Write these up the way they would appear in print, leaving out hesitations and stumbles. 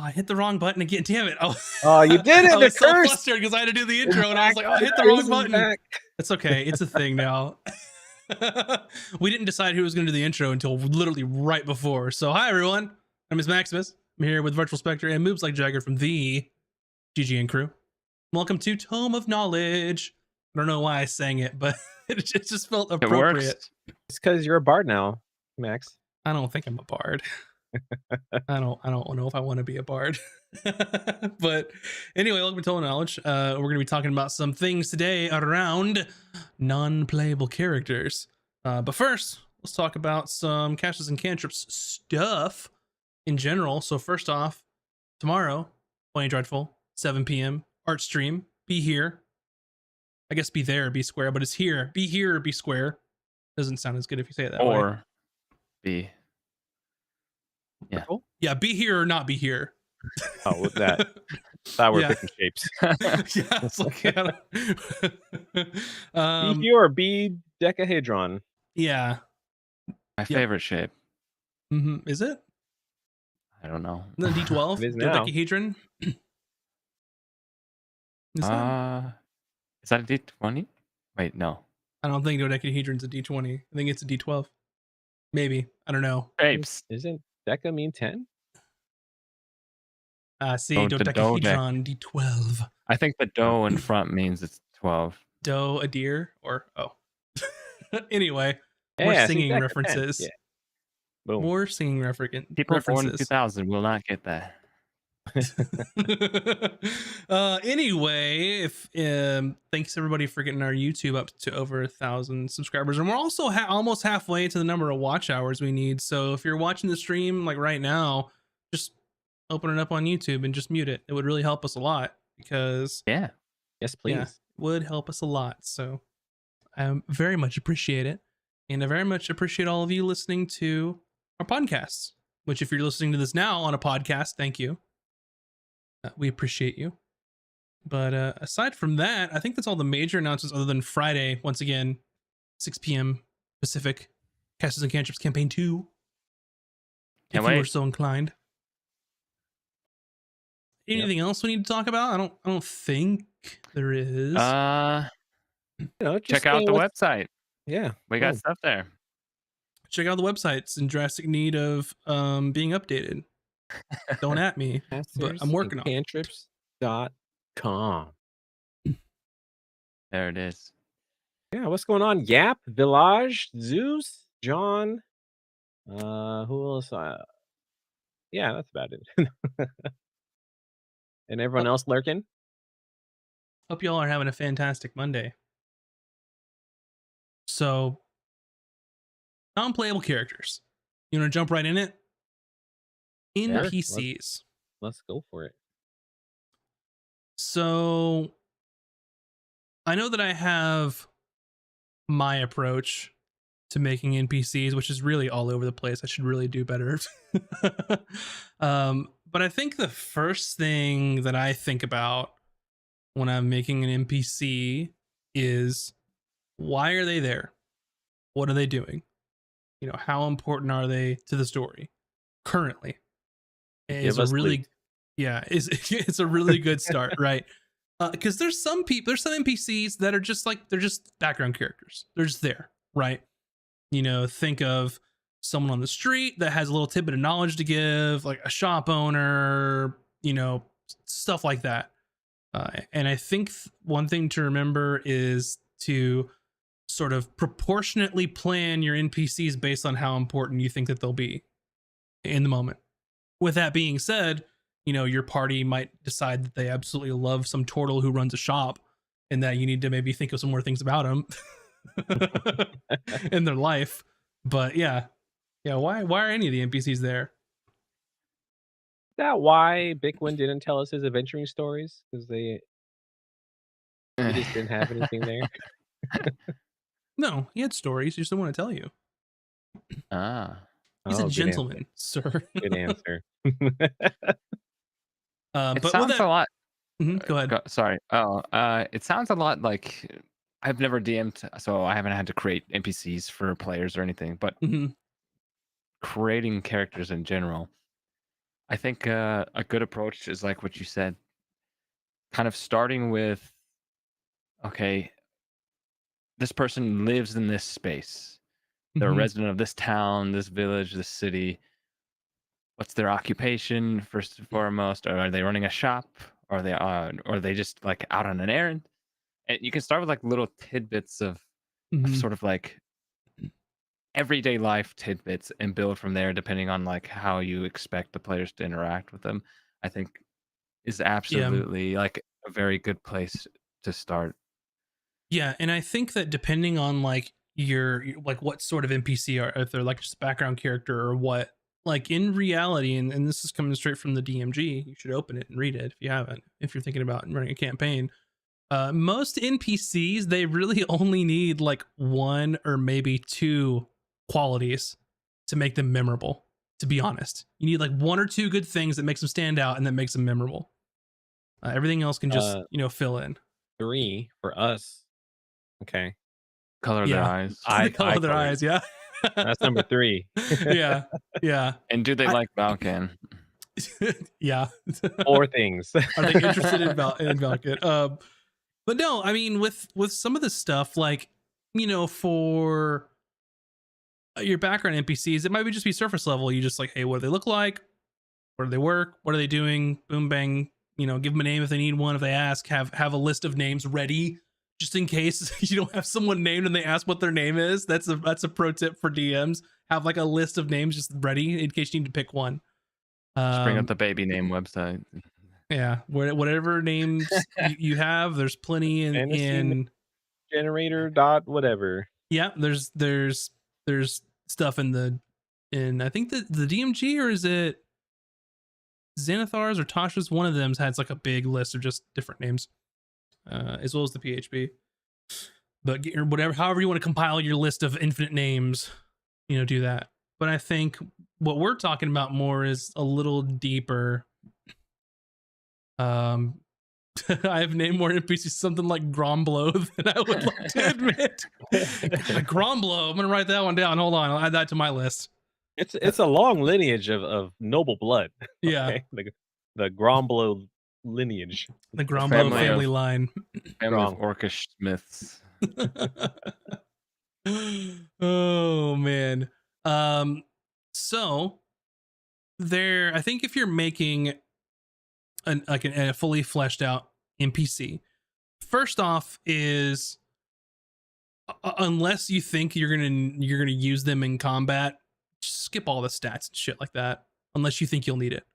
I hit the wrong button again. Damn it. Oh, you did it. I was The so curse. flustered because I had to do the intro, and I was like, Back. I hit the The wrong curse is button. back. It's okay. It's a thing now. We didn't decide who was going to do the intro until literally right before. So, hi, everyone. My name is Maximus. I'm here with Virtual Spectre and Moves Like Jagger from the GGN crew. Welcome to Tome of Knowledge. I don't know why I sang it, but it just felt appropriate. It's because you're a bard now, Max. I don't think I'm a bard. I don't know if I want to be a bard. But anyway, welcome to Tome of Knowledge. We're going to be talking about some things today around non-playable characters. But first, let's talk about some caches and cantrips stuff in general. So first off, tomorrow, Playing Dreadful, 7 p.m. art stream. Be here. I guess be there, be square, but it's here. Be here or be square. Doesn't sound as good if you say it that way. Or be. Yeah. Yeah, be here or not be here. Oh, with that. Thought we're picking shapes. Yeah, it's like, be here or be decahedron. Yeah. My favorite shape. Mm-hmm. Is it? I don't know. The D12? It is now. Dodecahedron? Is that a D20? Wait, no. I don't think dodecahedron's a D20. I think it's a D12. Maybe. I don't know. Shapes. Isn't deca mean 10? See, dodecahedron, D12. I think the doe in front means it's 12. Doe, a deer, or anyway, more singing references. Yeah. Boom. More singing references. People born in 2000 will not get that. Anyway, if thanks everybody for getting our YouTube up to over 1,000 subscribers, and we're also almost halfway to the number of watch hours we need. So if you're watching the stream like right now, just open it up on YouTube and just mute it. It would really help us a lot because yes, please, it would help us a lot. So I very much appreciate it, and I very much appreciate all of you listening to our podcasts. Which, if you're listening to this now on a podcast, thank you. We appreciate you. But aside from that, I think that's all the major announcements other than Friday, once again, 6 p.m. Pacific, Caches and Cantrips Campaign 2. If you were so inclined. Anything else we need to talk about? I don't think there is. Check out the website. Yeah. We got stuff there. Check out the website. It's in drastic need of being updated. Don't at me, but I'm working on it. Cantrips.com. There it is. Yeah, what's going on? Yap, Village, Zeus, John. Who else? Yeah, that's about it. And everyone else lurking. Hope y'all are having a fantastic Monday. So, non-playable characters. You want to jump right in it? NPCs. Let's go for it. So, I know that I have my approach to making NPCs, which is really all over the place. I should really do better. But I think the first thing that I think about when I'm making an NPC is, why are they there? What are they doing? You know, how important are they to the story currently? It's a really good start, right? Because there's some NPCs that are just like, they're just background characters. They're just there, right? You know, think of someone on the street that has a little tidbit of knowledge to give, like a shop owner, you know, stuff like that. And I think one thing to remember is to sort of proportionately plan your NPCs based on how important you think that they'll be in the moment. With that being said, you know, your party might decide that they absolutely love some turtle who runs a shop and that you need to maybe think of some more things about him in their life. But yeah, why are any of the NPCs there? Is that why Bickwin didn't tell us his adventuring stories? Because he just didn't have anything there. No, he had stories. He just didn't want to tell you. He's a gentleman, sir. Good answer. It sounds a lot. Go ahead. Sorry. It sounds a lot like, I've never DM'd, so I haven't had to create NPCs for players or anything, but creating characters in general. I think a good approach is like what you said, kind of starting with, okay, this person lives in this space. They're a Mhm. resident of this town, this village, this city. What's their occupation first and foremost? Or are they running a shop? Or are they just like out on an errand? And you can start with like little tidbits of Mhm. sort of like everyday life tidbits and build from there depending on like how you expect the players to interact with them. I think is Yeah. absolutely like a very good place to start. Yeah, and I think that depending on like like what sort of NPC are, if they're like just a background character or what, like in reality, and this is coming straight from the DMG, you should open it and read it if you haven't, if you're thinking about running a campaign. Most NPCs, they really only need like one or maybe two qualities to make them memorable. To be honest, you need like one or two good things that makes them stand out and that makes them memorable. Everything else can just Uh, fill in. 3 for us. Okay. Color of their Yeah, eyes. the color Eye of their color. eyes. Yeah, That's number 3. yeah, yeah, And do they I, like Balkan? yeah. 4 things. Are they interested in Valkut? But no, I mean with some of the stuff, like for your background NPCs, it might be just be surface level. You just like, hey, what do they look like? Where do they work? What are they doing? Boom, bang. Give them a name if they need one. If they ask, have a list of names ready just in case you don't have someone named and they ask what their name is. That's a pro tip for DMs. Have like a list of names just ready in case you need to pick one. Just bring up Um, the baby name website. yeah, whatever names you have, there's plenty Fantasy in generator dot whatever. yeah. There's stuff in I think the DMG, or is it Xanathar's or Tasha's? One of them has like a big list of just different names, as well as the PHP. But get whatever, however you want to compile your list of infinite names, do that. But I think what we're talking about more is a little deeper. Um, I've named more NPCs something like Gromblo than I would like to admit. Gromblo, I'm gonna write that one down. Hold on, I'll add that to my list. It's a long lineage of noble blood. Yeah, Okay. The Gromblo lineage. the Gromblo Family family of line. family of Strong. orcish smiths. Oh man. Um, so I think if you're making a fully fleshed out NPC, first off is unless you think you're gonna use them in combat, skip all the stats and shit like that. Unless you think you'll need it.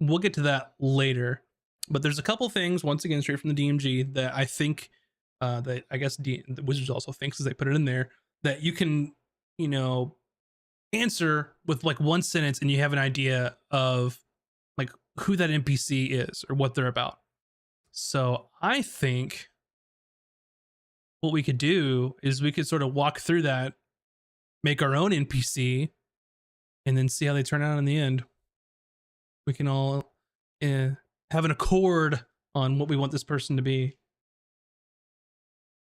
We'll get to that later, but there's a couple things once again straight from the DMG that I think that I guess the Wizards also thinks as they put it in there that you can answer with like one sentence and you have an idea of like who that NPC is or what they're about. So I think what we could do is we could sort of walk through that, make our own NPC, and then see how they turn out in the end. We can all have an accord on what we want this person to be.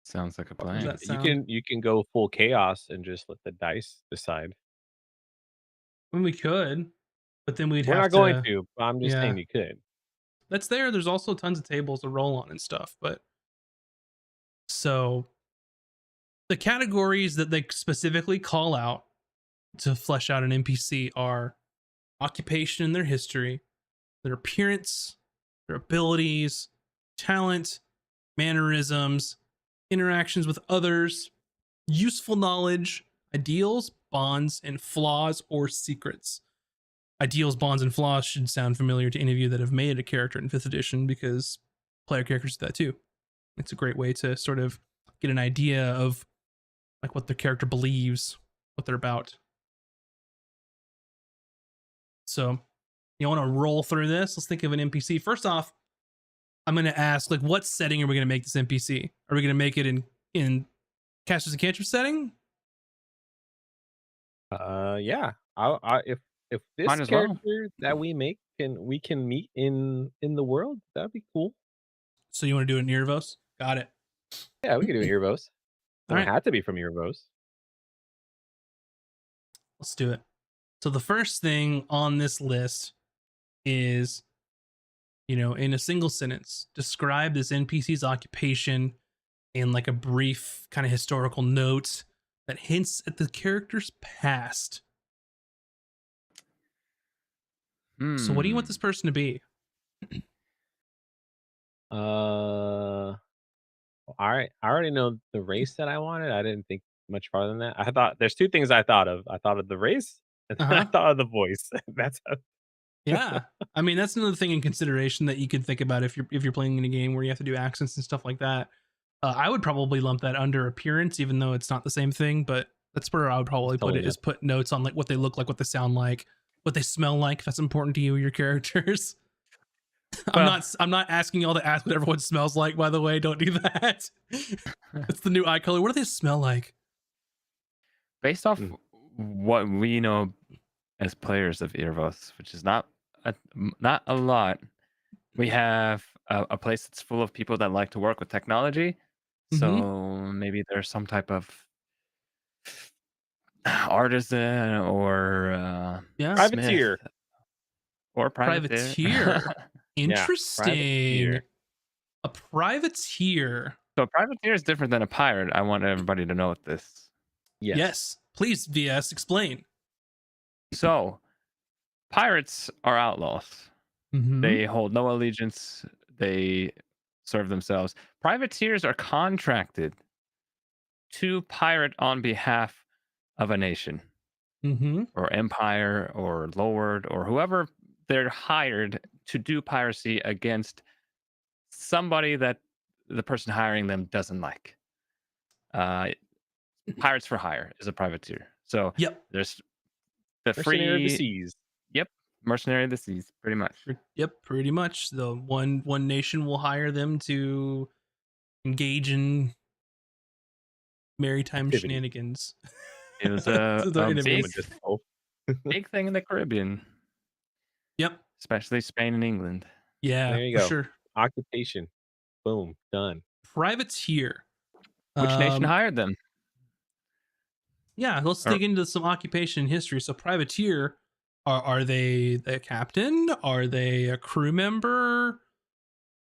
Sounds like a How does plan. that sound? You can go full chaos and just let the dice decide. I mean, we could, but then we'd We're have not going to. to, but I'm just Yeah, saying you could. that's there. There's also tons of tables to roll on and stuff. But so the categories that they specifically call out to flesh out an NPC are occupation and their history, their appearance, their abilities, talent, mannerisms, interactions with others, useful knowledge, ideals, bonds, and flaws or secrets. Ideals, bonds, and flaws should sound familiar to any of you that have made a character in 5th edition because player characters do that too. It's a great way to sort of get an idea of like what their character believes, what they're about. So you want to roll through this? Let's think of an NPC. First off, I'm going to ask, like, what setting are we going to make this NPC? Are we going to make it in Casters and Cantrips setting? Yeah. If this Might as well. character that we make we can meet in the world, that'd be cool. So you want to do it in Erebos? Got it. Yeah, we could do an Erebos. All Don't right, have to be from Erebos. let's do it. So the first thing on this list is, in a single sentence, describe this NPC's occupation in like a brief kind of historical note that hints at the character's past. So what do you want Hmm. this person to be? All right. I already know the race that I wanted. I didn't think much farther than that. I thought there's two things I thought of. I thought of the race, and then I Uh-huh. thought of the voice. That's Yeah. I mean, that's another thing in consideration that you could think about if you're playing in a game where you have to do accents and stuff like that. I would probably lump that under appearance, even though it's not the same thing. But that's where I would probably put totally it: is put notes on like what they look like, what they sound like, what they smell like. If that's important to you, your characters. I'm Well, not. I'm not asking y'all to ask what everyone smells like. By the way, don't do that. It's the new eye color. What do they smell like? based off Mm. what we know as players of Earvos, which is not a lot, we have a place that's full of people that like to work with technology. Mm-hmm. So maybe there's some type of artisan or Yeah. privateer. smith or privateer. Privateer. Yeah, Interesting. privateer. A privateer. So a privateer is different than a pirate. I want everybody to know this. Yes. Yes. Please, VS, explain. So pirates are outlaws. Mm-hmm. They hold no allegiance. They serve themselves. Privateers are contracted to pirate on behalf of a nation Mm-hmm. or empire or lord or whoever they're hired to do piracy against somebody that the person hiring them doesn't like. Pirates for hire is a privateer. So Yep. there's the Mercenary of the free, seas. yep, mercenary of the seas, pretty much. Yep. Pretty much. The one nation will hire them to engage in maritime Activity. shenanigans. It was To their a enemies. big, Oh, big thing in the Caribbean, Yep. especially Spain and England. Yeah, there you for go. sure. Occupation. Boom. Done. Privateer. Which nation Um, hired them? yeah, let's Or dig into some occupation history. So privateer, are they a captain? Are they a crew member?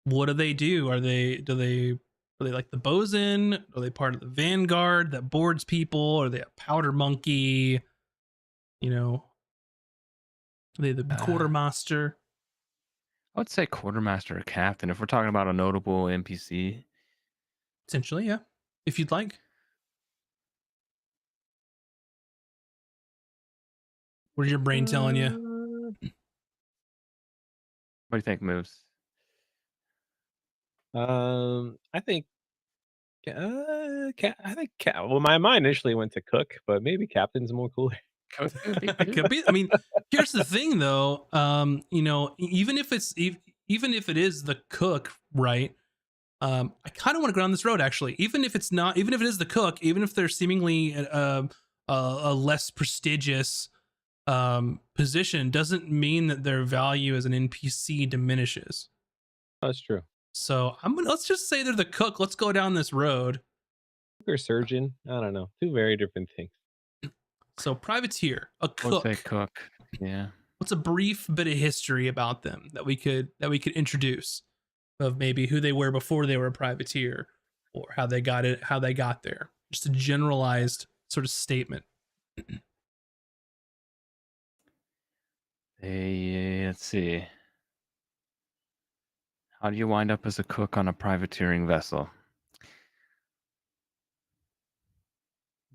What do they do? Are they like the bosun? Are they part of the vanguard that boards people? Are they a powder monkey? You know, are they the I quartermaster? would say quartermaster or captain if we're talking about a notable NPC. Essentially, yeah. If you'd like. What is your brain telling you? What do you think, Moves? I think. I think. Well, my mind initially went to cook, but maybe captain's more cool. Cook would be It could good. be. I mean, here's the thing, though. Even if even if it is the cook, right? I kind of want to go down this road, actually. Even if it's not, even if it is the cook, even if they're seemingly a less prestigious position, doesn't mean that their value as an NPC diminishes. That's true. So let's just say they're the cook. Let's go down this road. Cook or surgeon. I don't know. Two very different things. So privateer, a I would say cook. cook. Yeah. What's a brief bit of history about them that we could introduce, of maybe who they were before they were a privateer, or how they got there? Just a generalized sort of statement. Let's see. How do you wind up as a cook on a privateering vessel?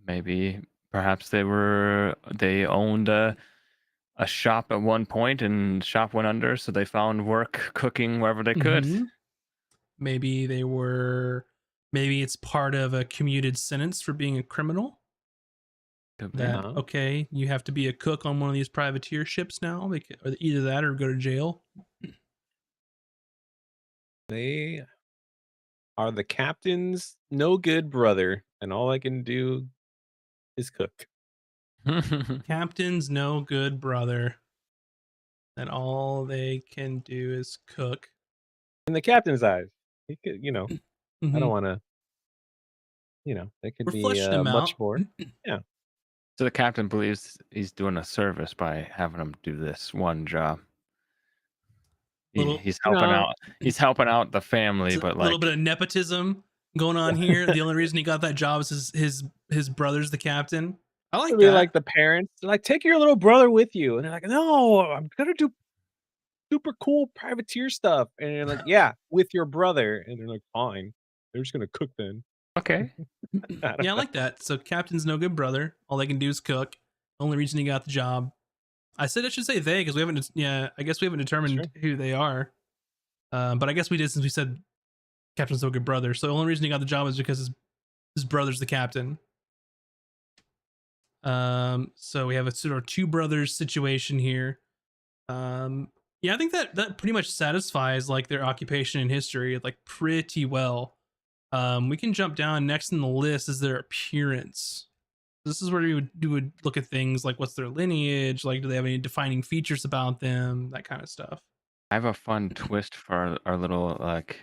Maybe, perhaps they owned a shop at one point and shop went under, so they found work cooking wherever they could. Mhm. Maybe they were. Maybe it's part of a commuted sentence for being a criminal. Could be. That Uh-huh. okay, you have to be a cook on one of these privateer ships now. Or either that or go to jail. They are the captain's no good brother, and all I can do is cook. Captain's no good brother, and all they can do is cook. In the captain's eyes, he could, I Mhm. don't want to, there could We're be fleshing him much out. more. Yeah. So the captain believes he's doing a service by having him do this one job. Little He's You helping know, out. He's helping out the family, it's a but little bit like, of nepotism going on here. The only reason he got that job is his brother's the captain. I like it'll be that. like the parents, they're like, take your little brother with you, and they're like, no, I'm gonna do super cool privateer stuff, and you're like, yeah, with your brother, and they're like, fine, they're just gonna cook then. okay, I don't Yeah, I know. like that. So captain's no good brother. All they can do is cook. Only reason he got the job. I said I should say they because we haven't. Yeah, I guess we haven't determined Sure. who they are. But I guess we did since we said captain's no good brother. So the only reason he got the job is because his brother's the captain. So we have a sort of two brothers situation here. Yeah, I think that pretty much satisfies like their occupation and history like pretty well. We can jump down. Next in the list is their appearance. This is where you would look at things like what's their lineage, like do they have any defining features about them, that kind of stuff. I have a fun twist for our little like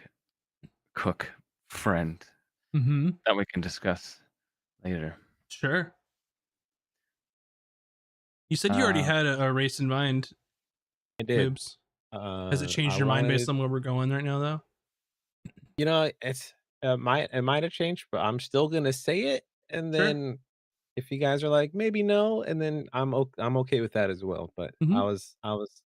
cook friend Mm-hmm. that we can discuss later. Sure. You said you already Uh, had a race in mind, I did. Moobs. Has it I changed your mind based wanted, on where we're going right now, though? it's it might have changed, but I'm still gonna say it, and Sure. then if you guys are like maybe no, and then I'm okay with that as well. But Mm-hmm. I was.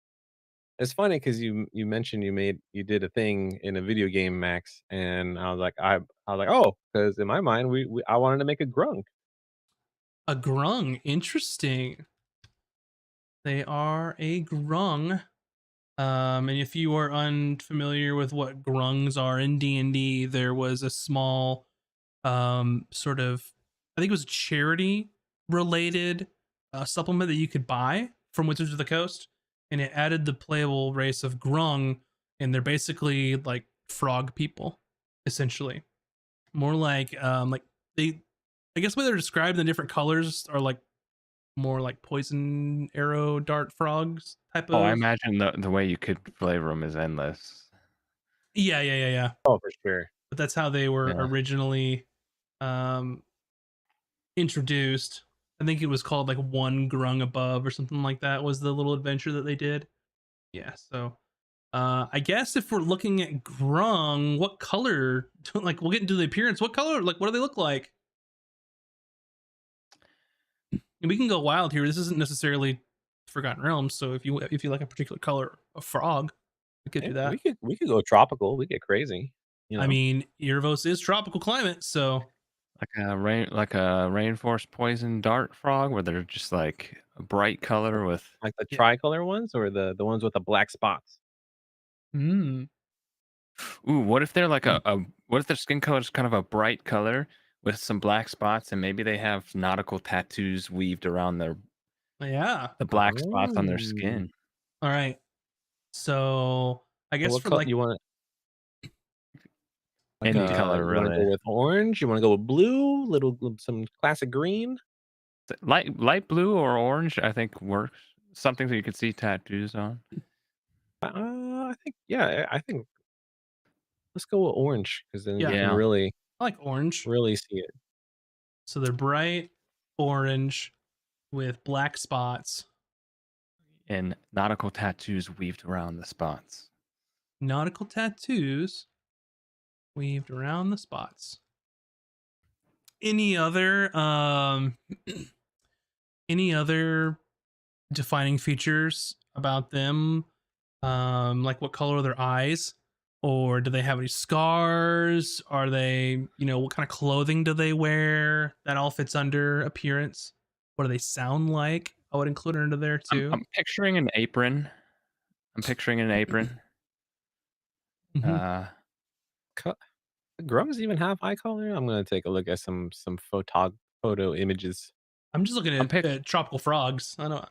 It's funny because you mentioned you did a thing in a video game, Max, and I was like, oh, because in my mind I wanted to make a grung. A grung. Interesting. They are a grung. And if you are unfamiliar with what grungs are in D&D, there was a small sort of, I think it was charity related supplement that you could buy from Wizards of the Coast, and it added the playable race of grung, and they're basically like frog people, essentially. More like they, I guess the way they're described in the different colors are like more like poison arrow dart frogs type oh, I of. imagine the way you could flavor them is endless. Yeah. Oh, for sure. But that's how they were Yeah. originally um introduced. I think it was called like One Grung Above or something like that was the little adventure that they did. Yeah, so I guess if we're looking at grung, what color like we'll get into the appearance. What color like what do they look like? And we can go wild here. This isn't necessarily Forgotten Realms, so if you like a particular color of frog, we could Yeah, do we that. could we could go tropical. We get crazy. You I know. mean, Erebos is tropical climate, so Like a rainforest poison dart frog, where they're just like a bright color with. Like the yeah. tricolor ones or the ones with the black spots? Mm. Ooh, what if they're like a what if their skin color is kind of a bright color with some black spots, and maybe they have nautical tattoos weaved around Yeah. the black spots on their Oh. skin. All right. So I So guess what for color like you want? Like Any color you want to really. go with orange? You want to go with blue? Some classic green? Light blue or orange, I think works. Something that you could see tattoos on. I think yeah. I think let's go with orange because then you yeah, can Yeah, really I like orange. see it. So they're bright orange with black spots, and nautical tattoos weaved around the spots. nautical tattoos weaved around the spots. Any other any other defining features about them? Like what color are their eyes? Or do they have any scars? Are they, what kind of clothing do they wear? That all fits under appearance. What do they sound like? I would include it under there too. I'm picturing an apron. I'm picturing an apron. Hmm. Uh, Co- Grums even have eye color? I'm gonna take a look at some photo images. I'm just looking I'm at pic. tropical frogs. I don't.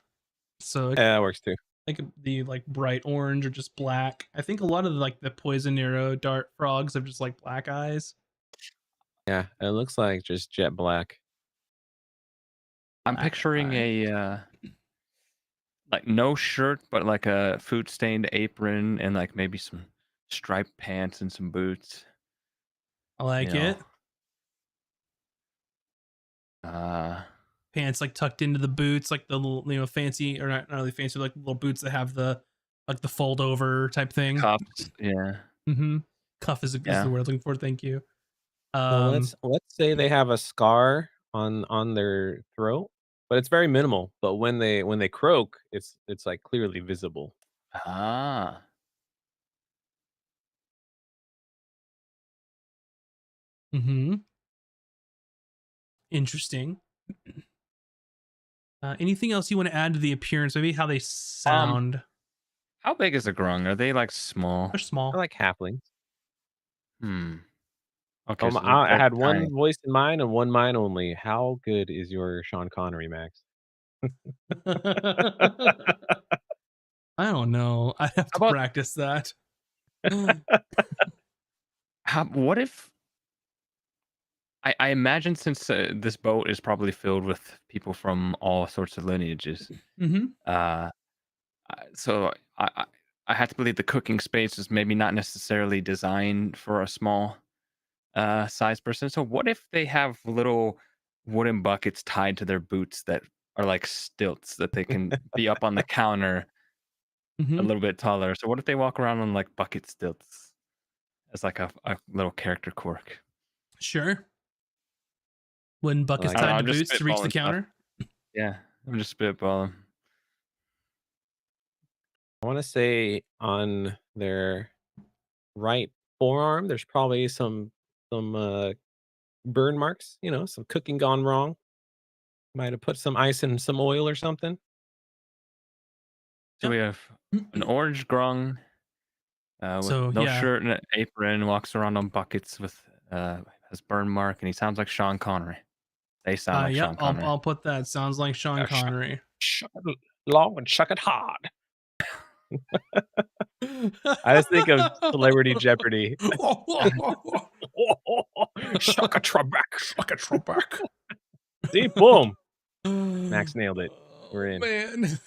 So it Yeah, that works too. think of the like bright orange or just black. I think a lot of like the poison arrow dart frogs have just like black eyes. Yeah, it looks like just jet black. I'm Black picturing eye. a like no shirt, but like a food stained apron and like maybe some striped pants and some boots. I You like know. it. Uh, pants like tucked into the boots, like the little, fancy, or not really fancy, like little boots that have the like the fold over type thing. Cuffs. Yeah. Mm-hmm. Cuff is the Yeah. word I'm looking for. Thank you. So Um, let's say they have a scar on their throat, but it's very minimal. But when they croak, it's like clearly visible. Ah. mm-hmm. Interesting. Anything else you want to add to the appearance? Maybe how they Um, sound. how big is a grung? Are they like small? They're I small. like halflings. Hmm. Okay, so I they're had tiny. one voice in mind and one mind only. How good is your Sean Connery, Max? I don't know. I have How to about practice that. what if I imagine since this boat is probably filled with people from all sorts of lineages, Mm-hmm. uh, so I have to believe the cooking space is maybe not necessarily designed for a small size person. So what if they have little wooden buckets tied to their boots that are like stilts that they can be up on the counter a Mm-hmm. little bit taller? So what if they walk around on like bucket stilts as like a little character quirk? Sure. Wooden I buckets like I don't know. it. tied to I'm just boots to reach the spitballing stuff. counter. Yeah, I'm just spitballing. I want to say on their right forearm, there's probably some burn marks. You know, some cooking gone wrong. Might have put some ice in some oil or something. So Yep. we have an orange grung with So no yeah, shirt and an apron, walks around on buckets with has burn mark, and he sounds like Sean Connery. They sound like yep. Sean I'll Connery. I'll put that. Sounds like Sean Connery. Shuck it long and shuck it hard. I just think of Celebrity Jeopardy. Shuck a Trebek. Suck a Trebek. See, boom. Max nailed it. We're Oh in. man.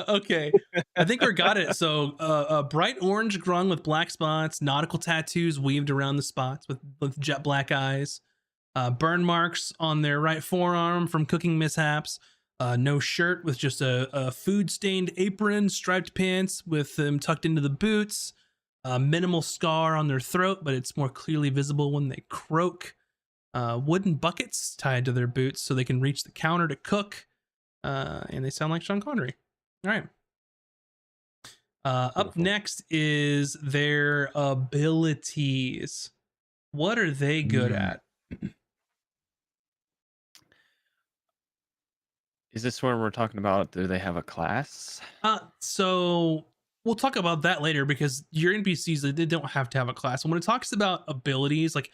Okay. I think we got it. So a bright orange grung with black spots, nautical tattoos weaved around the spots with jet black eyes, burn marks on their right forearm from cooking mishaps, no shirt with just a food stained apron, striped pants with them tucked into the boots, a minimal scar on their throat, but it's more clearly visible when they croak. Wooden buckets tied to their boots so they can reach the counter to cook, and they sound like Sean Connery. All right. Up Beautiful. next is their abilities. What are they good Mm. at? Is this where we're talking about? Do they have a class? So we'll talk about that later because your NPCs they don't have to have a class. And when it talks about abilities, like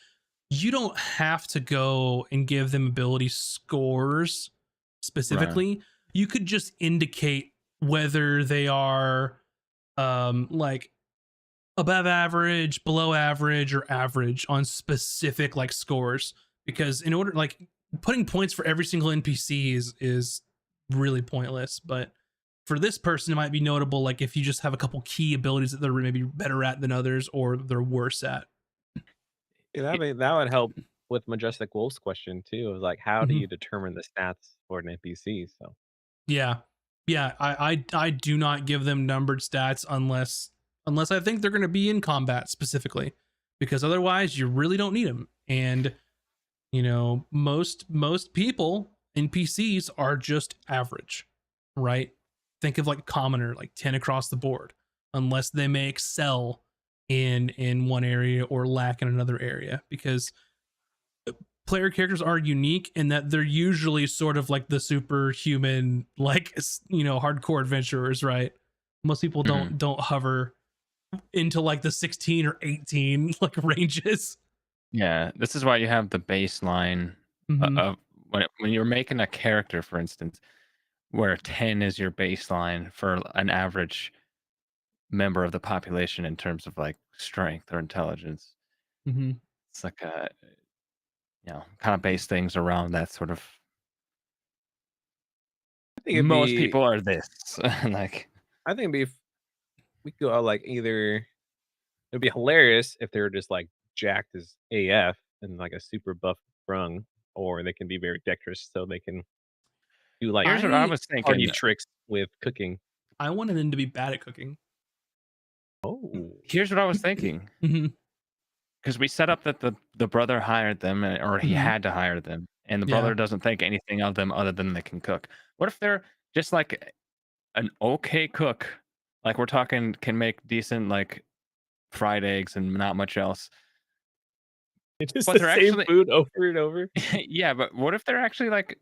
you don't have to go and give them ability scores Right. specifically. You could just indicate whether they are like above average, below average, or average on specific like scores. Because in order like putting points for every single NPC is really pointless. But for this person, it might be notable like if you just have a couple key abilities that they're maybe better at than others or they're worse at. Yeah, that would help with Majestic Wolf's question too. Of like, how do Mhm. you determine the stats for an NPC? So Yeah. Yeah, I do not give them numbered stats unless I think they're going to be in combat specifically, because otherwise you really don't need them. And most people NPCs are just average, right? Think of like commoner, like 10 across the board, unless they may excel in one area or lack in another area, because player characters are unique in that they're usually sort of like the superhuman, like hardcore adventurers, right? Most people Mhm. don't hover into like the 16 or 18 like ranges. Yeah, this is why you have the baseline Mm-hmm. of when you're making a character, for instance, where 10 is your baseline for an average member of the population in terms of like strength or intelligence. Mm-hmm. It's like kind of base things around that sort of. I think it'd Most be, people are this like. I think it'd be, we could go like either it'd be hilarious if they were just like jacked as AF and like a super buff brung, or they can be very dexterous, so they can do like Here's what I I was party thinking. tricks with cooking. I wanted them to be bad at cooking. Oh, Here's what I was thinking. Hmm. Because we set up that the brother hired them, or he Hmm. had to hire them, and the Yeah. brother doesn't think anything of them other than they can cook. What if they're just like an okay cook? Like we're talking, can make decent like fried eggs and not much else. it is But the they're same actually, food over and over. yeah. But what if they're actually like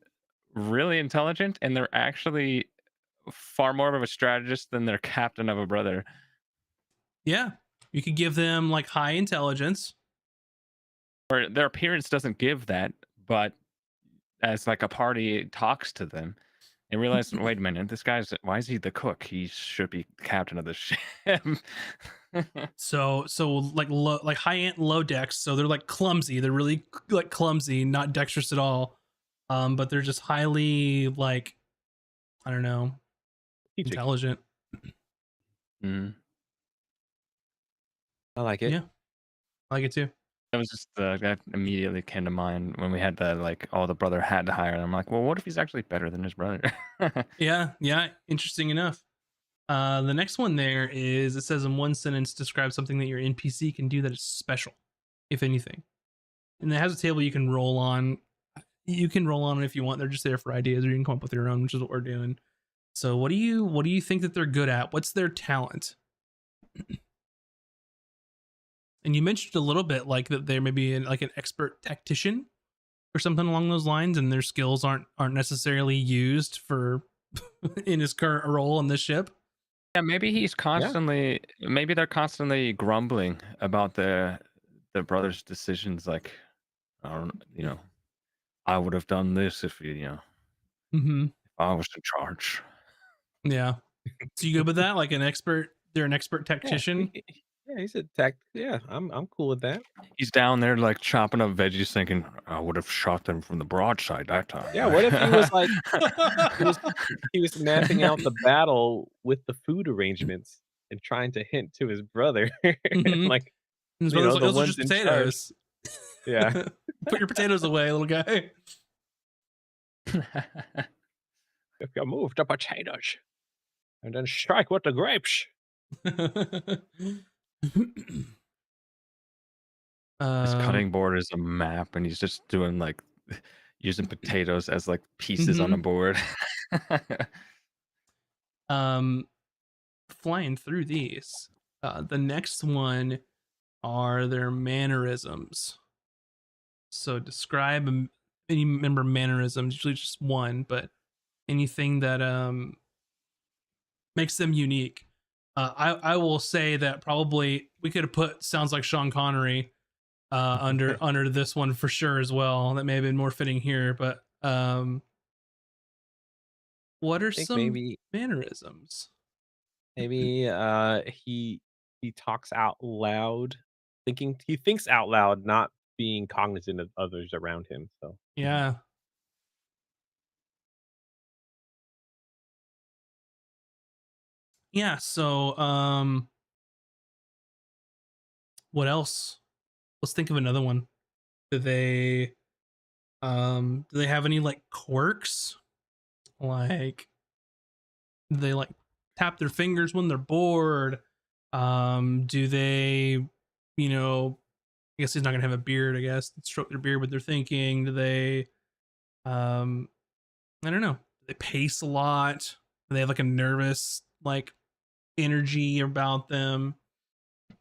really intelligent and they're actually far more of a strategist than their captain of a brother? Yeah. You could give them like high intelligence. Or their appearance doesn't give that, but as like a party talks to them and realize, wait a minute, this guy's why is he the cook? He should be the captain of the ship. So like low, like high ant, low dex. So they're like clumsy. They're really like clumsy, not dexterous at all. But they're just highly like, I don't know, Strategic. intelligent. Mm. I like it. Yeah, I like it too. That was just that immediately came to mind when we had the like, oh, the brother had to hire him. I'm like, well, what if he's actually better than his brother? Yeah, yeah. Interesting enough. The next one there is it says in one sentence describe something that your NPC can do that is special, if anything. And it has a table you can roll on. You can roll on it if you want. They're just there for ideas, or you can come up with your own, which is what we're doing. So what do you think that they're good at? What's their talent? And you mentioned a little bit like that they're maybe like an expert tactician or something along those lines, and their skills aren't necessarily used for in his current role on this ship. Yeah, maybe he's constantly. Maybe they're constantly grumbling about the brother's decisions. Like, I don't, I would have done this if Mm-hmm. if I was in charge. Yeah. So you go with that, like an expert? They're an expert Yeah, tactician. yeah, he's a tech. Yeah, I'm cool with that. He's down there like chopping up veggies, thinking, "I would have shot them from the broadside that time." Yeah, what if he was like he was he was mapping out the battle with the food arrangements and trying to hint to his brother, Mhm. like And his brother's like, the those are ones just in charge. potatoes. Yeah, Put your potatoes away, little guy. if you move the potatoes and then strike with the grapes. His um, cutting board is a map, and he's just doing like using potatoes as like pieces on a mhm. board. um, Flying through these. The next one are their mannerisms. So describe any member mannerisms, usually just one, but anything that makes them unique. I will say that probably we could have put sounds like Sean Connery under this one for sure as well. That may have been more fitting here, but what are I think some mannerisms? maybe he talks out loud, he thinks out loud, not being cognizant of others around him. So Yeah. Yeah, so what else? Let's think of another one. Do they do they have any like quirks? Like do they like tap their fingers when they're bored? Do they, you know, I guess he's not gonna have a beard, I guess. Stroke their beard when they're thinking. Do they um I don't know. They pace a lot. Do they have like a nervous like energy about them?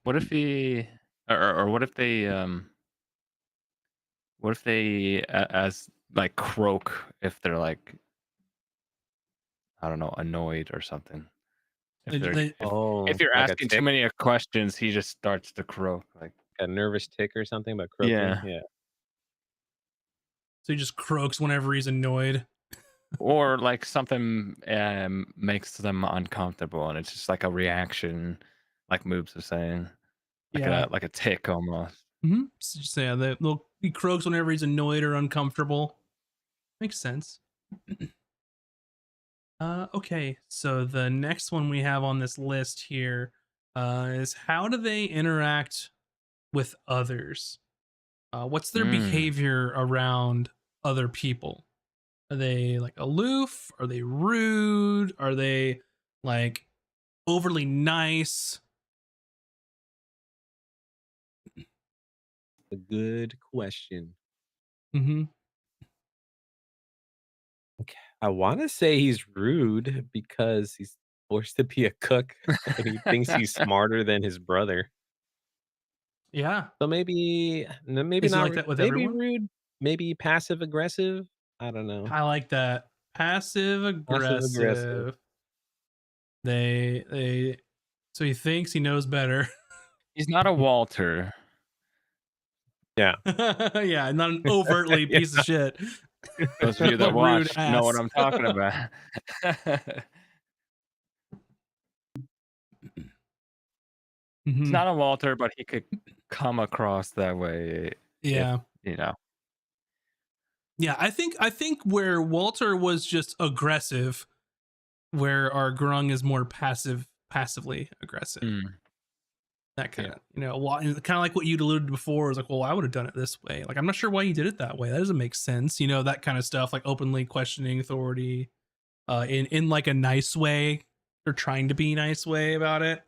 What if he, or what if they as like croak if they're like, I don't know, annoyed or something. If they're They if you're like a asking too tick, many questions, he just starts to croak. Like, a nervous tick or something, but croaking. yeah. Yeah. so he just croaks whenever he's annoyed. Or like something makes them uncomfortable, and it's just like a reaction, like Moobs was saying, Yeah. like a tick almost. Mm-hmm. So yeah, he croaks whenever he's annoyed or uncomfortable. Makes sense. Okay, so the next one we have on this list here is how do they interact with others? What's their Mm. behavior around other people? Are they like aloof? Are they rude? Are they like overly nice? A good question. Mm-hmm. I want to say he's rude because he's forced to be a cook and he thinks he's smarter than his brother. Yeah. So maybe maybe Is he not like that with maybe everyone? rude, maybe passive aggressive. I don't know. I like that. Passive Passive aggressive. aggressive. They so he thinks he knows better. He's not a Walter. Yeah. Yeah, not an overtly Yeah. piece of shit. Those of you A that rude watch know what ass. I'm talking about. He's Mhm. not a Walter, but he could come across that way if, Yeah. you know. Yeah, I think where Walter was just aggressive, where our Grung is more passively aggressive. Mm. That kind Yeah. of, kind of like what you'd alluded to before is like, well, I would have done it this way. Like, I'm not sure why you did it that way. That doesn't make sense. That kind of stuff, like openly questioning authority, in like a nice way or trying to be nice way about it.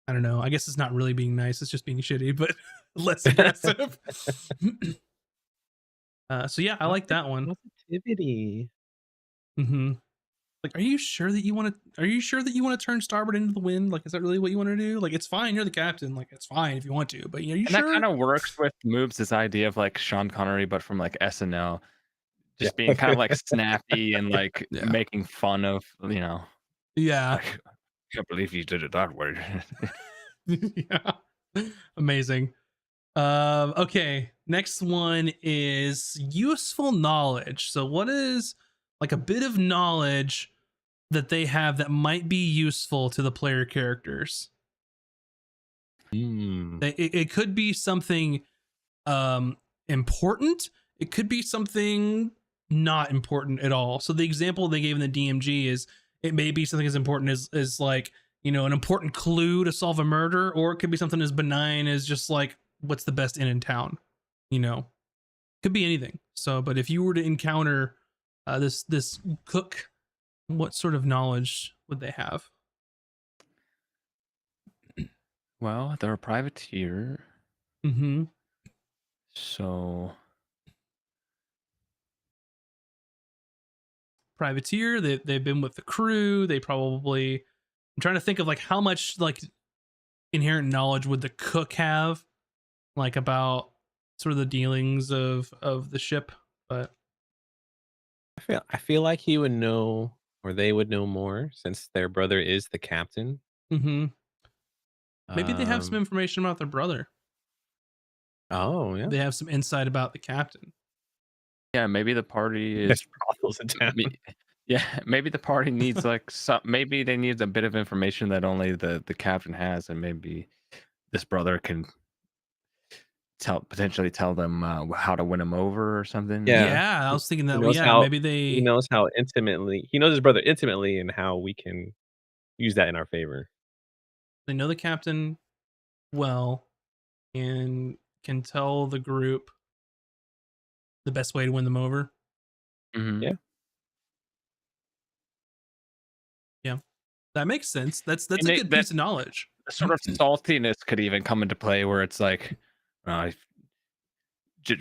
I don't know. I guess it's not really being nice. It's just being shitty, but less aggressive. So yeah, I like that one. Positivity. Mm-hmm. Like, are you sure that you want to? Are you sure that you want to turn starboard into the wind? Like, is that really what you want to do? Like, it's fine. You're the captain. Like, it's fine if you want to. But are you And that sure? kind of works with moves this idea of like Sean Connery, but from like SNL, just being Yeah. kind of like snappy and like Yeah. making fun of, Yeah. I can't believe you did it that way. Yeah. Amazing. Okay. Next one is useful knowledge. So, what is like a bit of knowledge that they have that might be useful to the player characters? Hmm. It could be something important. It could be something not important at all. So the example they gave in the DMG is it may be something as important as like, an important clue to solve a murder, or it could be something as benign as just like what's the best inn in town. Could be anything. So, but if you were to encounter this cook, what sort of knowledge would they have? Well, they're a privateer, Mm-hmm. so Privateer. They've been with the crew. They probably. I'm trying to think of like how much like inherent knowledge would the cook have, like about sort of the dealings of the ship. But I feel like he would know or they would know more since their brother is the captain. mm-hmm. Maybe they have some Um, information about their brother. oh yeah. They have some insight about the captain. yeah, maybe the party There's is brothels in town. yeah, maybe the party needs like maybe they need a bit of information that only the captain has, and maybe this brother can potentially tell them how to win him over or something. Yeah. Yeah, I was thinking He that. knows Yeah, how maybe he knows how intimately he knows his brother intimately and how we can use that in our favor. they know the captain well and can tell the group the best way to win them over. Mhm. Yeah. Yeah, that makes sense. That's And a good piece of knowledge. the sort of saltiness could even come into play where it's like, uh,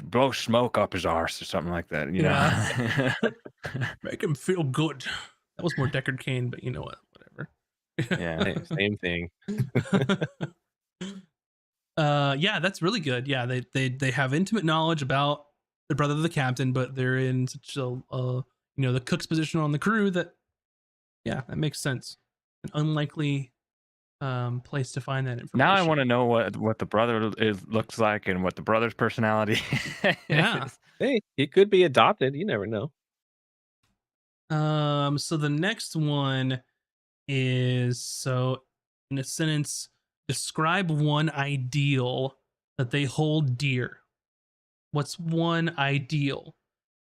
blow smoke up his arse or something like that. Yeah. Make him feel good. That was more Deckard Cain, but you know what? Whatever. Yeah. Same thing. Yeah, that's really good. Yeah, they have intimate knowledge about the brother of the captain, but they're in such a the cook's position on the crew that that makes sense. An unlikely place to find that information. Now I want to know what the brother looks like and what the brother's personality Yeah. is. Hey, he could be adopted. You never know. So the next one is, so in a sentence, describe one ideal that they hold dear. What's one ideal?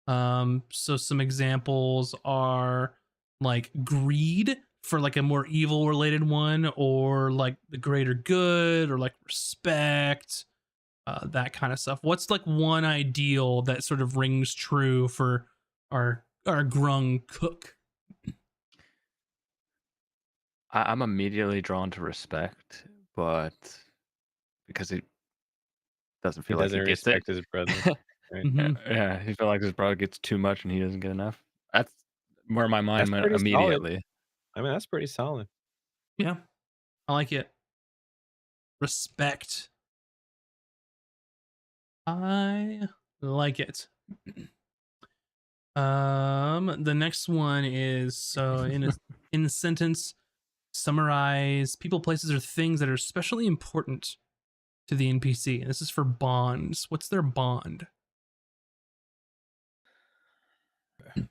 So some examples are like greed for like a more evil related one, or like the greater good, or like respect, that kind of stuff. What's like one ideal that sort of rings true for our or a grung cook? I'm immediately drawn to respect, but because it doesn't He feel like doesn't he gets it. respect his brother. Right. Hmm. Yeah, he feel like his brother gets too much and he doesn't get enough. That's where my mind That's went pretty solid. immediately. I mean, that's pretty solid. Yeah, I like it. Respect. I like it. The next one is so in a sentence, summarize people, places, or things that are especially important to the NPC. And this is for bonds. What's their bond?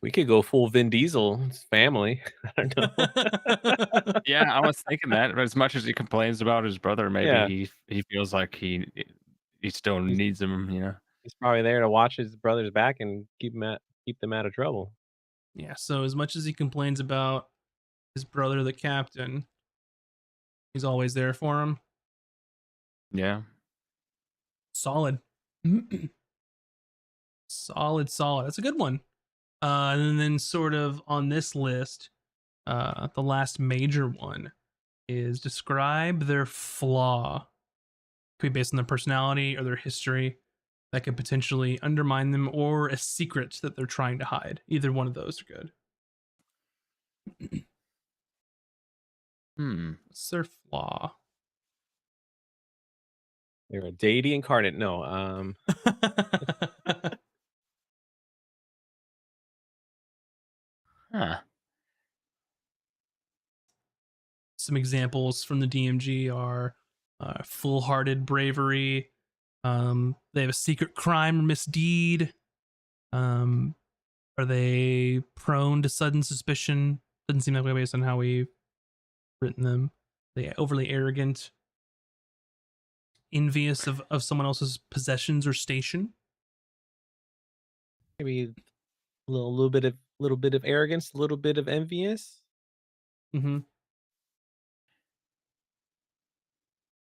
We could go full Vin Diesel. It's family. I don't know. Yeah, I was thinking that, but as much as he complains about his brother, maybe Yeah, he feels like he still he's needs him, you know. he's probably there to watch his brother's back and keep them out of trouble. Yeah, so as much as he complains about his brother, the captain, he's always there for him. Yeah. Solid. Solid. That's a good one. And then sort of on this list, the last major one is describe their flaw. Could be based on their personality or their history that could potentially undermine them, or a secret that they're trying to hide. Either one of those are good. What's their flaw? They're a deity incarnate. No, Huh. Some examples from the DMG are full-hearted bravery. They have a secret crime or misdeed. Are they prone to sudden suspicion? Doesn't seem that way based on how we've written them. They overly arrogant, envious of someone else's possessions or station. maybe a little bit of arrogance, a little bit of envious. Mm-hmm.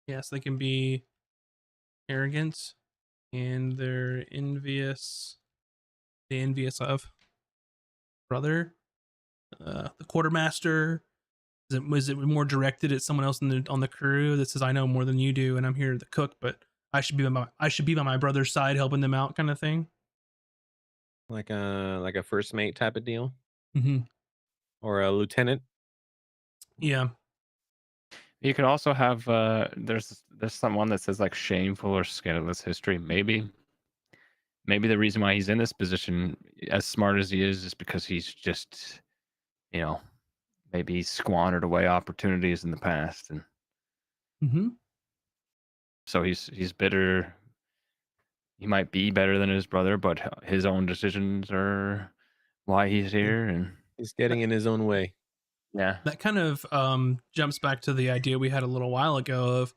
Yes, they can be arrogant, and they're envious. The envious of brother, the quartermaster. Was it more directed at someone else on the crew that says, "I know more than you do, and I'm here to cook, but I should be by my brother's side, helping them out," kind of thing. Like a first mate type of deal, Mm-hmm. or a lieutenant. Yeah. You could also have there's someone that says like shameful or scandalous history. Maybe the reason why he's in this position, as smart as he is because he's just, you know, maybe he's squandered away opportunities in the past, and Mm-hmm. so he's bitter. He might be better than his brother, but his own decisions are why he's Yeah, here, and he's getting in his own way. yeah, That kind of jumps back to the idea we had a little while ago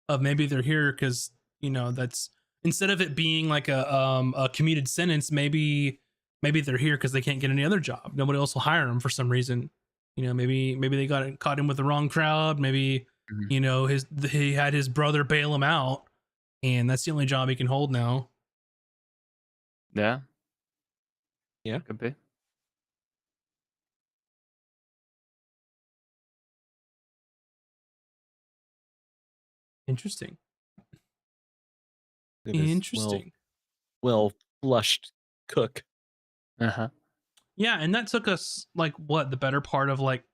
of maybe they're here because that's, instead of it being like a commuted sentence, maybe they're here because they can't get any other job. Nobody else will hire them for some reason. Maybe they got caught in with the wrong crowd. Maybe Mhm. he had his brother bail him out, and that's the only job he can hold now. yeah, Yeah. could be. Interesting. It is Interesting. well flushed cook. Uh-huh. Yeah, and that took us like what, the better part of like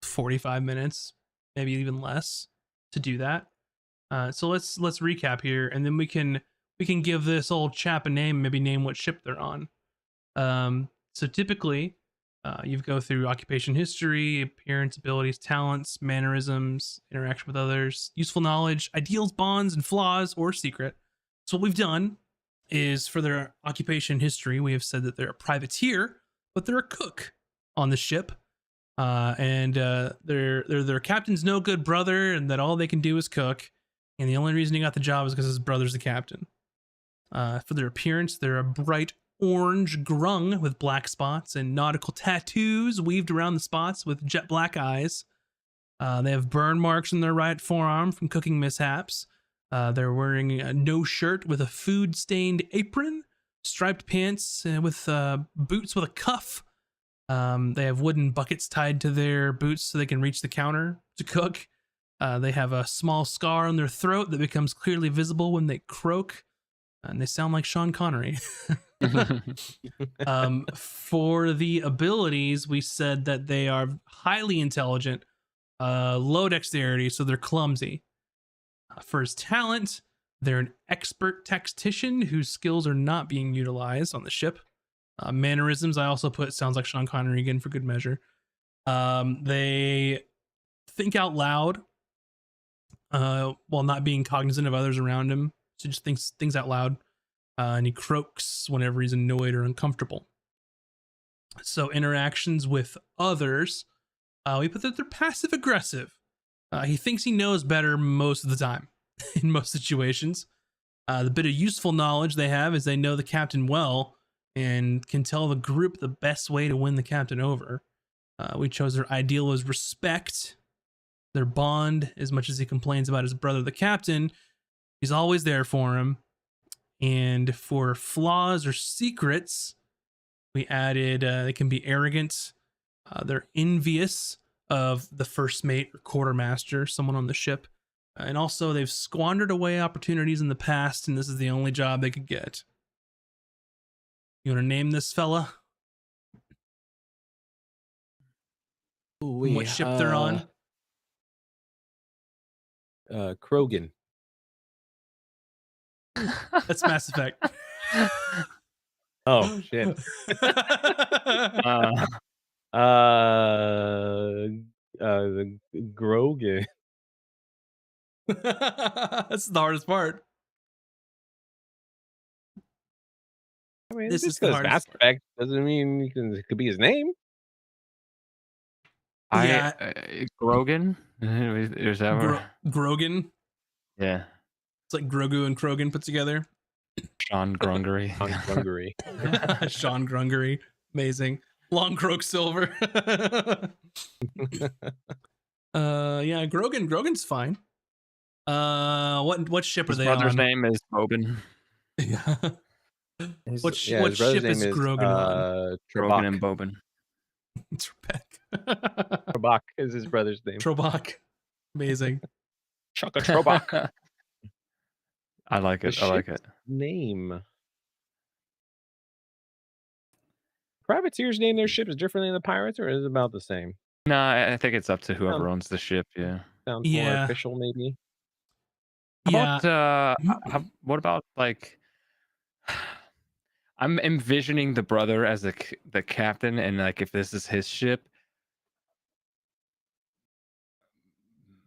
45 minutes, maybe even less, to do that. So let's recap here, and then we can give this old chap a name, maybe name what ship they're on. So typically, you go through occupation history, appearance, abilities, talents, mannerisms, interaction with others, useful knowledge, ideals, bonds, and flaws, or secret. So what we've done is, for their occupation history, we have said that they're a privateer, but they're a cook on the ship. And their captain's no good brother, and that all they can do is cook. And the only reason he got the job is because his brother's the captain. For their appearance, they're a bright orange grung with black spots and nautical tattoos weaved around the spots with jet black eyes. They have burn marks on their right forearm from cooking mishaps. They're wearing a no shirt with a food stained apron, striped pants with boots with a cuff, They have wooden buckets tied to their boots so they can reach the counter to cook. They have a small scar on their throat that becomes clearly visible when they croak, and they sound like Sean Connery. For the abilities, we said that they are highly intelligent, low dexterity, so they're clumsy. For his talent, they're an expert tactician whose skills are not being utilized on the ship. Mannerisms, I also put sounds like Sean Connery again for good measure. They think out loud while not being cognizant of others around him. So just thinks things out loud. And he croaks whenever he's annoyed or uncomfortable. So interactions with others, we put that they're passive aggressive. He thinks he knows better most of the time in most situations. The bit of useful knowledge they have is they know the captain well and can tell the group the best way to win the captain over. We chose their ideal was respect. Their bond, as much as he complains about his brother, the captain, he's always there for him. And for flaws or secrets, we added they can be arrogant. They're envious of the first mate or quartermaster, someone on the ship. And also, they've squandered away opportunities in the past, and this is the only job they could get. You want to name this fella? Ooh, What ship they're on? Krogan. That's Mass Effect. Oh shit. The Grogan. That's the hardest part. I mean, This just is the because hardest Mass Effect doesn't mean it could be his name. Yeah. Grogan? Is that where? Grogan. Yeah. It's like Grogu and Krogan put together. Sean Grungery. On Hungary. Sean Grungery. Amazing. Long Croak Silver. Yeah, Grogan's fine. What ship are His they brother's on? name is Bobin. Yeah. What his ship brother's is name Grogan on? Grogan and Trebek. Bobin. Trebek is his brother's name. Trobak. Amazing. Chaka Trebek. I like it. I like it. Name. Privateers name their ships differently than the pirates, or is it about the same? No, I think it's up to whoever owns the ship. Yeah. Sounds more official, maybe. How about what about like? I'm envisioning the brother as the captain, and like if this is his ship,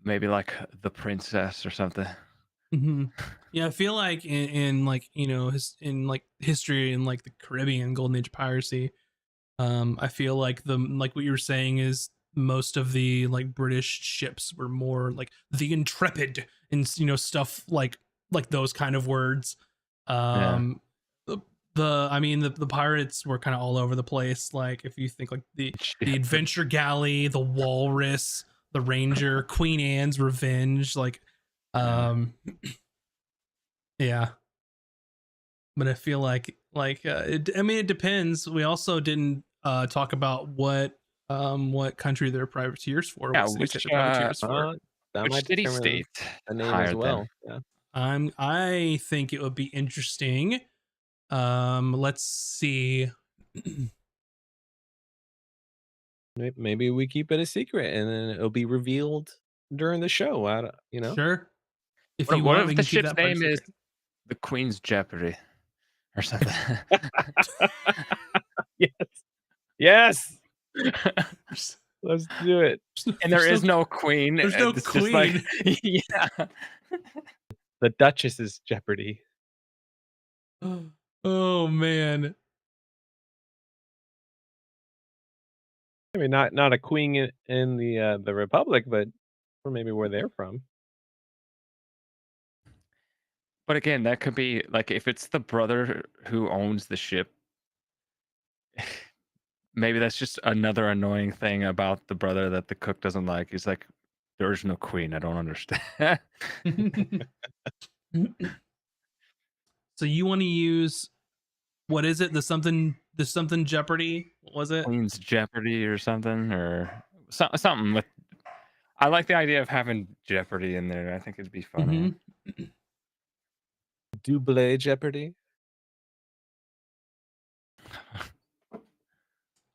maybe like the princess or something. Mm-hmm. Yeah, I feel like in like in like history in like the Caribbean, Golden Age piracy, I feel like like what you were saying is most of the like British ships were more like the Intrepid and stuff like those kind of words. The pirates were kind of all over the place. Like if you think like the Adventure Galley, the Walrus, the Ranger, Queen Anne's Revenge, like yeah. But I feel like it depends. We also didn't talk about what country they're privateers for. Yeah, what city which state they're privateers for. That which might city determine state the name hired as well. them? Yeah. I think it would be interesting. Let's see. Maybe we keep it a secret, and then it'll be revealed during the show. Sure. If What, you what want, we if can the keep ship's that part name is secret. the Queen's Jeopardy or something? Yes. Let's do it. And there is no queen. There's no It's just like, queen. yeah. The Duchess's Jeopardy. Oh man. I mean, not a queen in the Republic, but or maybe where they're from. But again, that could be like if it's the brother who owns the ship. Maybe that's just another annoying thing about the brother that the cook doesn't like. He's like, there's no queen. I don't understand. So you want to use what is it? The something the something Jeopardy. What was it? Queen's Jeopardy or something, or something with. I like the idea of having Jeopardy in there. I think it'd be funny. Mm-hmm. Double Jeopardy.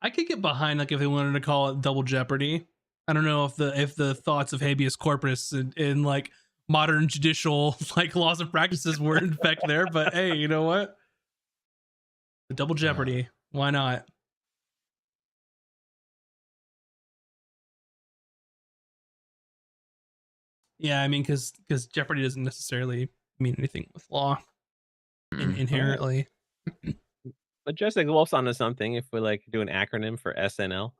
I could get behind like if they wanted to call it Double Jeopardy. I don't know if the thoughts of habeas corpus in like modern judicial like laws and practices were in effect there, but hey, you know what? The Double Jeopardy. Why not? Yeah, I mean, because Jeopardy doesn't necessarily mean anything with law inherently. But just like Wolf's onto something if we like do an acronym for SNL.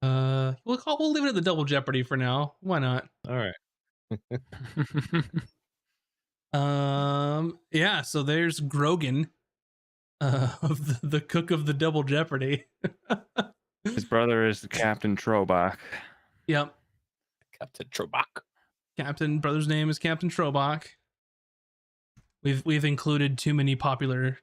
We'll leave it at the Double Jeopardy for now. Why not? All right. Yeah, so there's Grogan, of the cook of the Double Jeopardy. His brother is Captain Trobach. Yep. Captain Trobach. Brother's name is Captain Trobach. We've included too many popular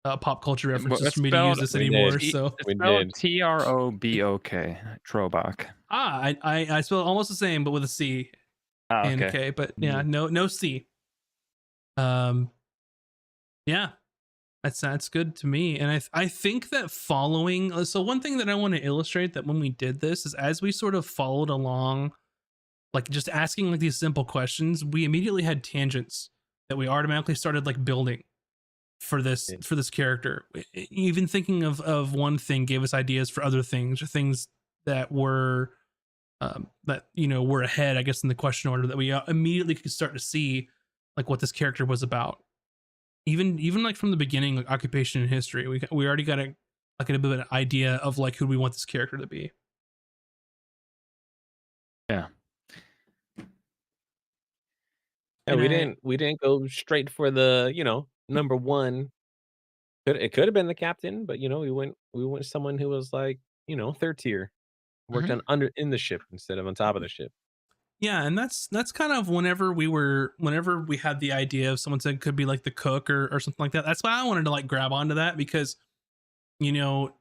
pop culture references for me to use this anymore. So it's spelled Trobok. Trobach. I spell it almost the same, but with a C and a K. But yeah, no C. Yeah, that's good to me. And I think that following, so one thing that I want to illustrate that when we did this is as we sort of followed along, like just asking like these simple questions, we immediately had tangents that we automatically started like building for this character. Even thinking of one thing gave us ideas for other things, or things that were were ahead, I guess, in the question order, that we immediately could start to see like what this character was about. Even like from the beginning, like occupation and history, we already got a bit of an idea of like who we want this character to be. Yeah. Yeah, we didn't go straight for the, number one. It could have been the captain, but we went someone who was like, third tier, worked on in the ship instead of on top of the ship. Yeah, and that's kind of whenever we had the idea of someone said could be like the cook or something like that. That's why I wanted to like grab onto that, because you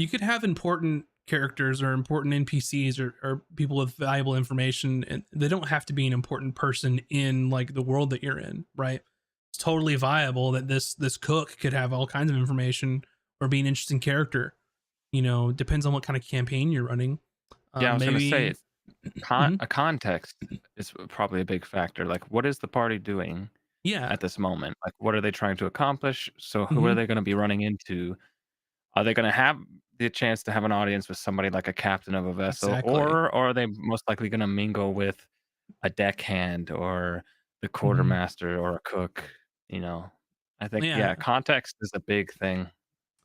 could have important characters or important NPCs or people with valuable information, and they don't have to be an important person in like the world that you're in, right? It's totally viable that this cook could have all kinds of information or be an interesting character. Depends on what kind of campaign you're running. Yeah, I was gonna say a context is probably a big factor. Like, what is the party doing? Yeah. At this moment, like, what are they trying to accomplish? So, who are they going to be running into? Are they going to have the chance to have an audience with somebody like a captain of a vessel, Exactly. or are they most likely going to mingle with a deckhand or the quartermaster or a cook? I think context is a big thing.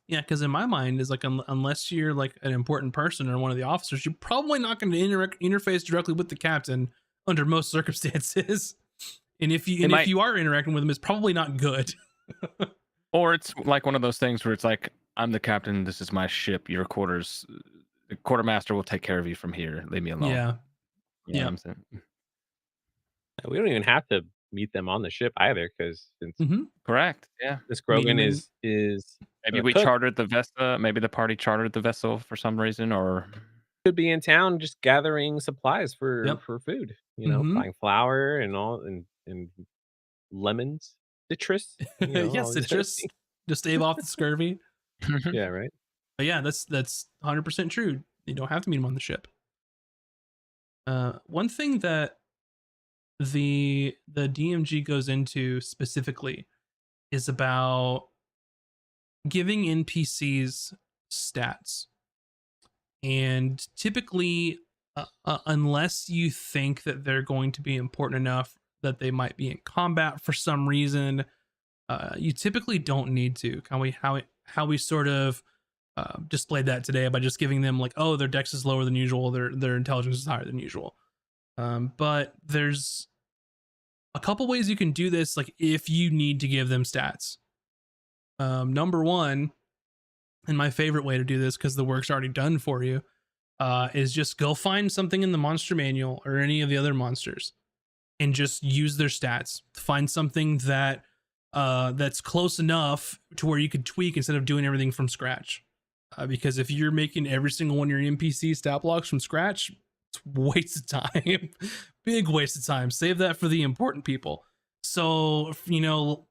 Yeah, because in my mind is like unless you're like an important person or one of the officers, you're probably not going to interface directly with the captain under most circumstances. And if you are interacting with him, it's probably not good. Or it's like one of those things where it's like, I'm the captain, this is my ship, your quarters, the quartermaster will take care of you from here. Leave me alone. Yeah. You know what I'm saying? We don't even have to meet them on the ship either, because correct. Yeah. this Grogan is maybe we chartered the vessel, maybe the party chartered the vessel for some reason, or could be in town just gathering supplies for food, buying flour and all, and lemons, citrus. Citrus to stave off the scurvy. Yeah, right. But yeah, that's 100% true. You don't have to meet him on the ship. One thing that the DMG goes into specifically is about giving NPCs stats. And typically, unless you think that they're going to be important enough that they might be in combat for some reason, you typically don't need to. How we sort of displayed that today by just giving them like, oh, their dex is lower than usual, their intelligence is higher than usual. But there's a couple ways you can do this, like if you need to give them stats. Number one, and my favorite way to do this because the work's already done for you, is just go find something in the monster manual or any of the other monsters and just use their stats. Find something that that's close enough to where you could tweak instead of doing everything from scratch. Because if you're making every single one of your NPC stat blocks from scratch, it's waste of time. Big waste of time. Save that for the important people. So, you know,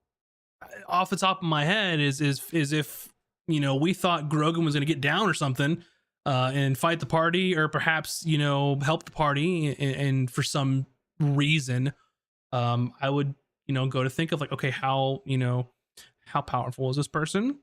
off the top of my head is if, you know, we thought Grogan was going to get down or something and fight the party, or perhaps, you know, help the party, and for some reason, I would, you know, go to think of like, okay, how, you know, how powerful is this person?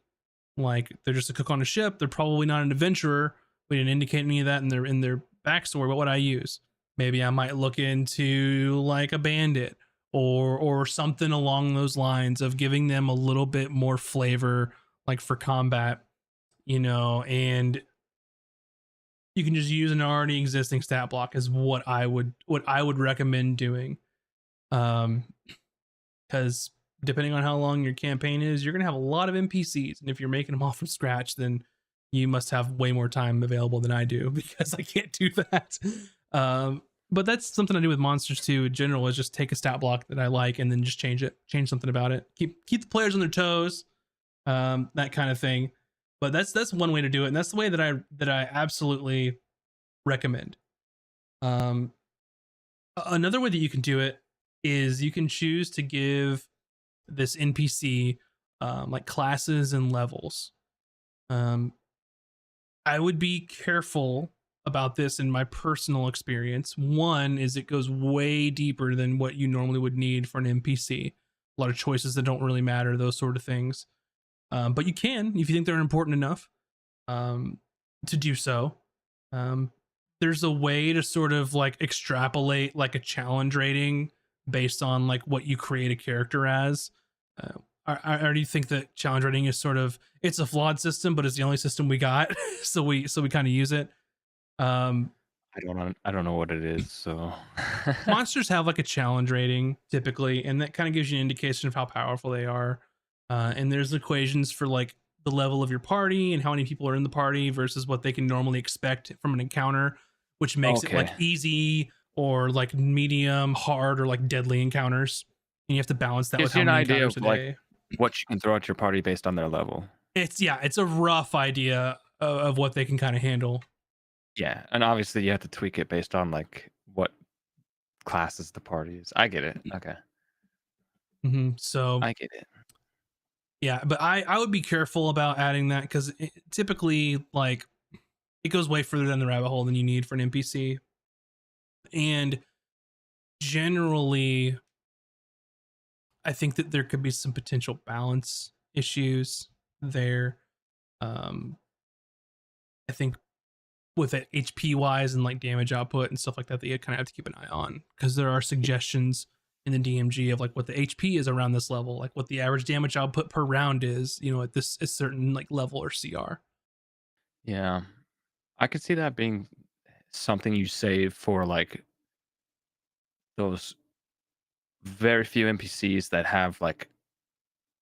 Like, they're just a cook on a ship. They're probably not an adventurer. We didn't indicate any of that in their backstory. What would I use? Maybe I might look into like a bandit or something along those lines of giving them a little bit more flavor, like for combat, you know. And you can just use an already existing stat block is what I would recommend doing. Because depending on how long your campaign is, you're going to have a lot of NPCs. And if you're making them all from scratch, then you must have way more time available than I do, because I can't do that. But that's something I do with monsters too. In general, is just take a stat block that I like and then just change something about it. Keep the players on their toes, that kind of thing. But that's one way to do it, and that's the way that I absolutely recommend. Another way that you can do it is you can choose to give this NPC like classes and levels. I would be careful about this in my personal experience. One is it goes way deeper than what you normally would need for an NPC. A lot of choices that don't really matter, those sort of things. But you can, if you think they're important enough, to do so. There's a way to sort of like extrapolate like a challenge rating based on like what you create a character as. I already think that challenge rating is sort of, it's a flawed system, but it's the only system we got, so we kind of use it. I don't know what it is. So monsters have like a challenge rating typically, and that kind of gives you an indication of how powerful they are. And there's equations for like the level of your party and how many people are in the party versus what they can normally expect from an encounter, which makes it like easy or like medium, hard, or like deadly encounters. And you have to balance that gives with how you an many idea encounters of a day. like what you can throw at your party based on their level. It's a rough idea of what they can kind of handle. Yeah, and obviously you have to tweak it based on like what classes the party is. I get it. Okay. So I get it. yeah, but I would be careful about adding that, because typically like it goes way further down the rabbit hole than you need for an NPC. And generally, I think that there could be some potential balance issues there. I think with it HP wise and like damage output and stuff like that, you kind of have to keep an eye on, because there are suggestions in the DMG of like what the HP is around this level, like what the average damage output per round is, you know, at this a certain like level or CR. Yeah, I could see that being something you save for like those very few NPCs that have like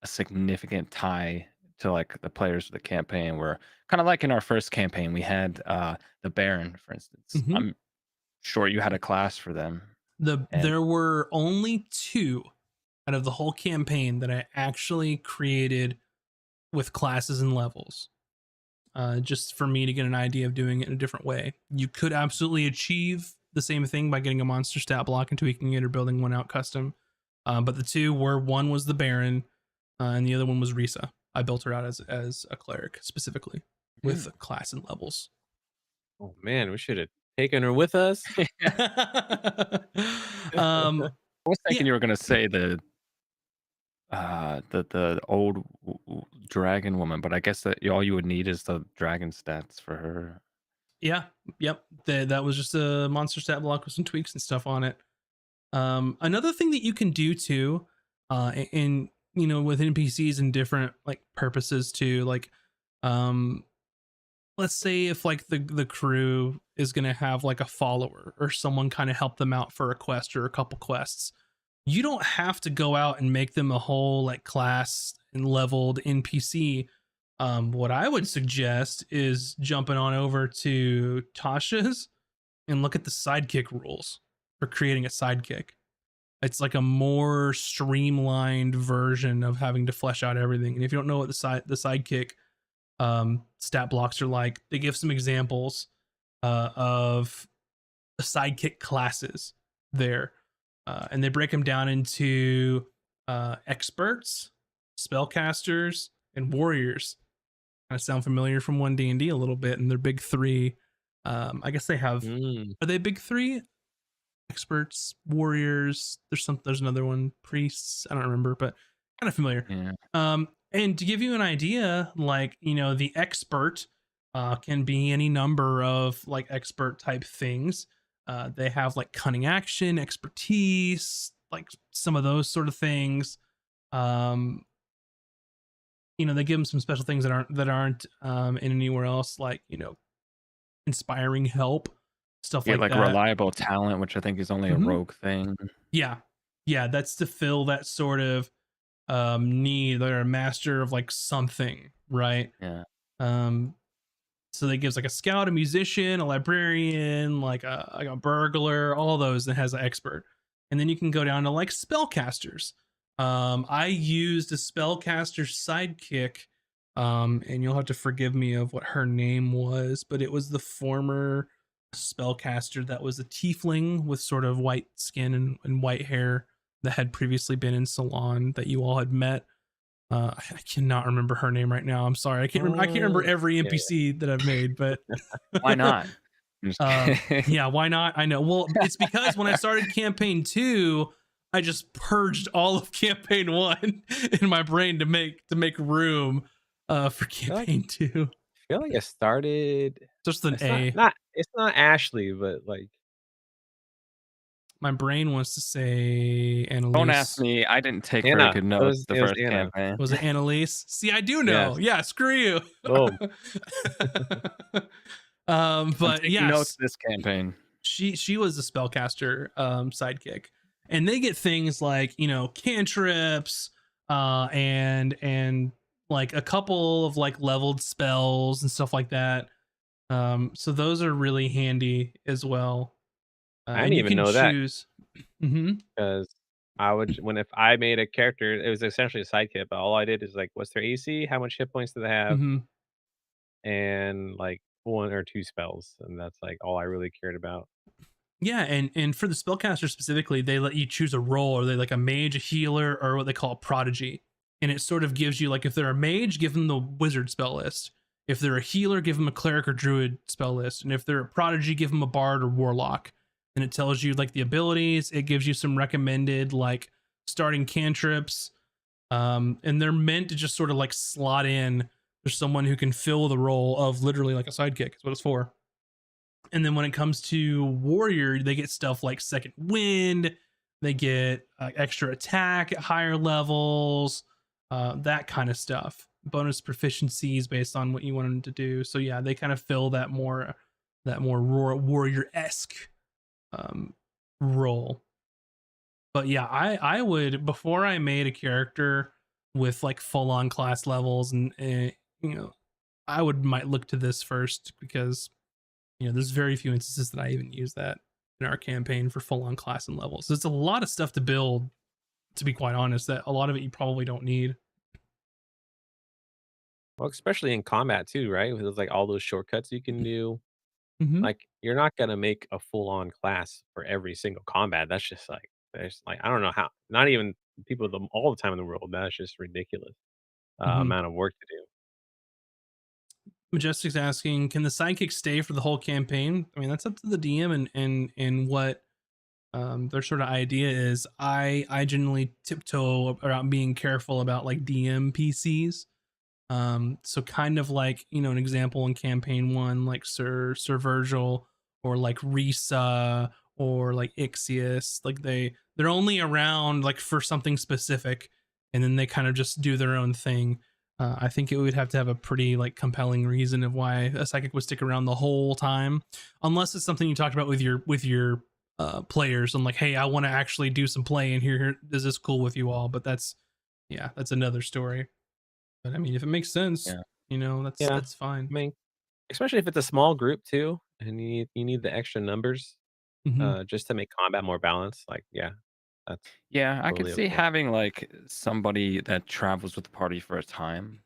a significant tie to like the players of the campaign. Where kind of like in our first campaign, we had the Baron, for instance. I'm sure you had a class for them. There were only 2 out of the whole campaign that I actually created with classes and levels. Just for me to get an idea of doing it in a different way. You could absolutely achieve the same thing by getting a monster stat block and tweaking it or building one out custom. But the 2 were, one was the Baron, and the other one was Risa. I built her out as a cleric specifically with class and levels. Oh man, we should have taken her with us. I was thinking you were gonna say the old dragon woman, but I guess that all you would need is the dragon stats for her. Yeah, yep. That was just a monster stat block with some tweaks and stuff on it. Another thing that you can do too, in you know, with NPCs and different like purposes too, like let's say if like the crew is gonna have like a follower or someone kind of help them out for a quest or a couple quests, you don't have to go out and make them a whole like class and leveled NPC. What I would suggest is jumping on over to Tasha's and look at the sidekick rules for creating a sidekick. It's like a more streamlined version of having to flesh out everything. And if you don't know what the sidekick stat blocks are like, they give some examples of the sidekick classes there, and they break them down into experts, spellcasters, and warriors. Kind of sound familiar from 1D&D a little bit, and they're big three. I guess they have. Mm. Are they big three? Experts, warriors. There's another one, priests. I don't remember, but kind of familiar. Yeah. And to give you an idea, like, the expert can be any number of like expert type things. They have like cunning action, expertise, like some of those sort of things. Um, they give them some special things that aren't in anywhere else, like inspiring help, stuff You get like like that. reliable talent, which I think is only a Mhm. rogue thing. Yeah, yeah, that's to fill that sort of need. They're a master of like something, right? Yeah. Um, so that gives like a scout, a musician, a librarian, like a burglar, all those that has an expert. And then you can go down to like spellcasters. I used a spellcaster sidekick, and you'll have to forgive me of what her name was, but it was the former spellcaster that was a tiefling with sort of white skin and white hair that had previously been in Salon that you all had met. I cannot remember her name right now. I'm sorry. I can't remember every Yeah, NPC that I've made, but Why not? I'm just kidding. yeah, why not? I know. Well, it's because when I started campaign 2, I just purged all of campaign 1 in my brain to make room for feel like campaign 2. I feel like it started. Just an It's not A. not it's not Ashley, but like My brain wants to say Don't ask Annalise. me. I didn't take very Anna. good It notes was the it was first Anna. campaign. Was it Annalise? See, I do know. Yes. Yeah, screw you. Boom. I'm But taking notes yes, this campaign. she was a spellcaster sidekick, and they get things like cantrips, and like a couple of like leveled spells and stuff like that. So those are really handy as well, I didn't and you even can know that choose. Hmm. because I would if I made a character, it was essentially a sidekick, but all I did is like, what's their AC? How much hit points do they have? Hmm. And like 1 or 2 spells, and that's like all I really cared about. Yeah, and for the spellcaster specifically, they let you choose a role. Or they like a mage, a healer, or what they call a prodigy. And it sort of gives you like, if they're a mage, give them the wizard spell list. If they're a healer, give them a cleric or druid spell list. And if they're a prodigy, give them a bard or warlock. And it tells you like the abilities. It gives you some recommended like starting cantrips. And they're meant to just sort of like slot in. There's someone who can fill the role of literally like a sidekick. Is what it's for. And then when it comes to warrior, they get stuff like second wind. They get extra attack at higher levels, that kind of stuff. Bonus proficiencies based on what you want them to do. So yeah, they kind of fill that more warrior esque role. But yeah, I would, before I made a character with like full on class levels, and I might look to this first, because there's very few instances that I even use that in our campaign for full on class and levels. It's a lot of stuff to build, to be quite honest, that a lot of it you probably don't need. Well, especially in combat too, right? With those, like, all those shortcuts you can do. Hmm. Like, you're not gonna make a full-on class for every single combat. That's just like I don't know how, not even people all the time in the world. That's just ridiculous, Hmm. amount of work to do. Majestic's asking, can the sidekick stay for the whole campaign? I mean, that's up to the DM and what their sort of idea is. I generally tiptoe around being careful about like DM PCs. So kind of like, an example in campaign 1, like Sir Virgil, or like Risa, or like Ixius, like they're only around like for something specific, and then they kind of just do their own thing. I think it would have to have a pretty like compelling reason of why a psychic would stick around the whole time, unless it's something you talked about with your players, and like, hey, I want to actually do some play in here. Is this cool with you all? But that's another story. But I mean, if it makes sense, Yeah. that's Yeah, that's fine. I mean, especially if it's a small group too, and you need the extra numbers, Hmm. just to make combat more balanced. Like, yeah, That's Yeah, I could totally see okay. having like somebody that travels with the party for a time.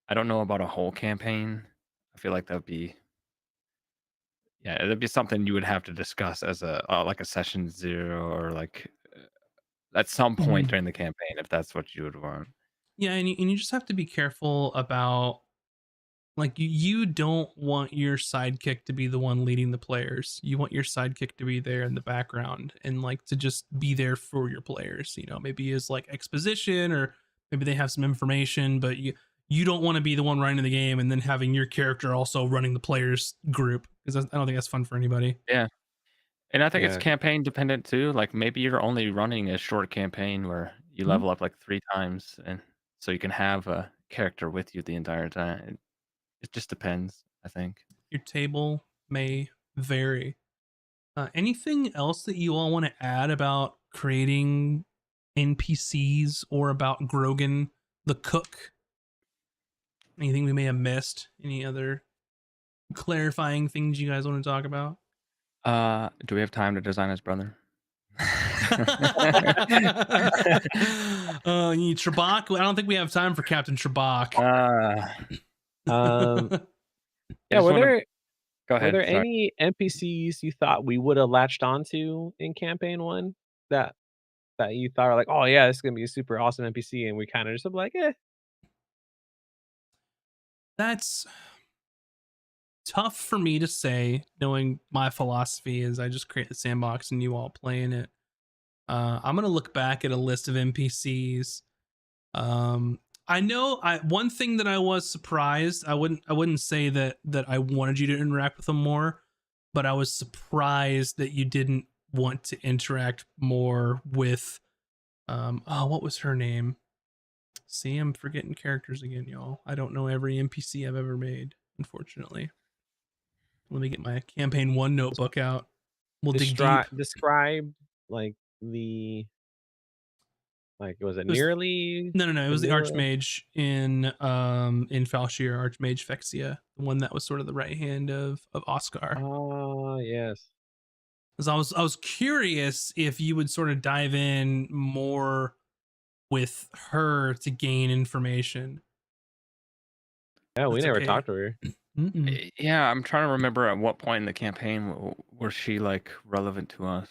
I don't know about a whole campaign. I feel like that'd be yeah, it'd be something you would have to discuss as a like a session 0 or like at some point Mhm. during the campaign if that's what you would want. Yeah, and you just have to be careful about like you don't want your sidekick to be the one leading the players. You want your sidekick to be there in the background and like to just be there for your players. You know, maybe as like exposition or maybe they have some information, but you don't want to be the one running the game and then having your character also running the players group because I don't think that's fun for anybody. Yeah. And I think it's Yeah. campaign dependent too. Like maybe you're only running a short campaign where you Mhm. level up like 3 times and so you can have a character with you the entire time. It just depends, I think. Your table may vary. Anything else that you all want to add about creating NPCs or about Grogan the cook? Anything we may have missed? Any other clarifying things you guys want to talk about? Do we have time to design his brother? You need Trebek. I don't think we have time for Captain Trebek. Um, I yeah, just want to go were ahead. there Sorry. any NPCs you thought we would have latched onto in campaign 1 that that you thought were like, "Oh, yeah, this is gonna be a super awesome NPC," and we kinda just like, "Eh." That's tough for me to say, knowing my philosophy is I just create the sandbox and you all play in it. I'm gonna look back at a list of NPCs. I know I one thing that I was surprised. I wouldn't say that I wanted you to interact with them more, but I was surprised that you didn't want to interact more with oh, what was her name? See, I'm forgetting characters again, y'all. I don't know every NPC I've ever made, unfortunately. Let me get my campaign 1 notebook out. We'll dig deep. Describe, like, the like, was it It was nearly no, it was the vanilla? Archmage in Falshir, Archmage Fexia, the one that was sort of the right hand of Oscar. Ah, yes. Because I was curious if you would sort of dive in more with her to gain information. Yeah, we That's never okay. talked to her. Mm-mm. Yeah, I'm trying to remember at what point in the campaign was she like relevant to us?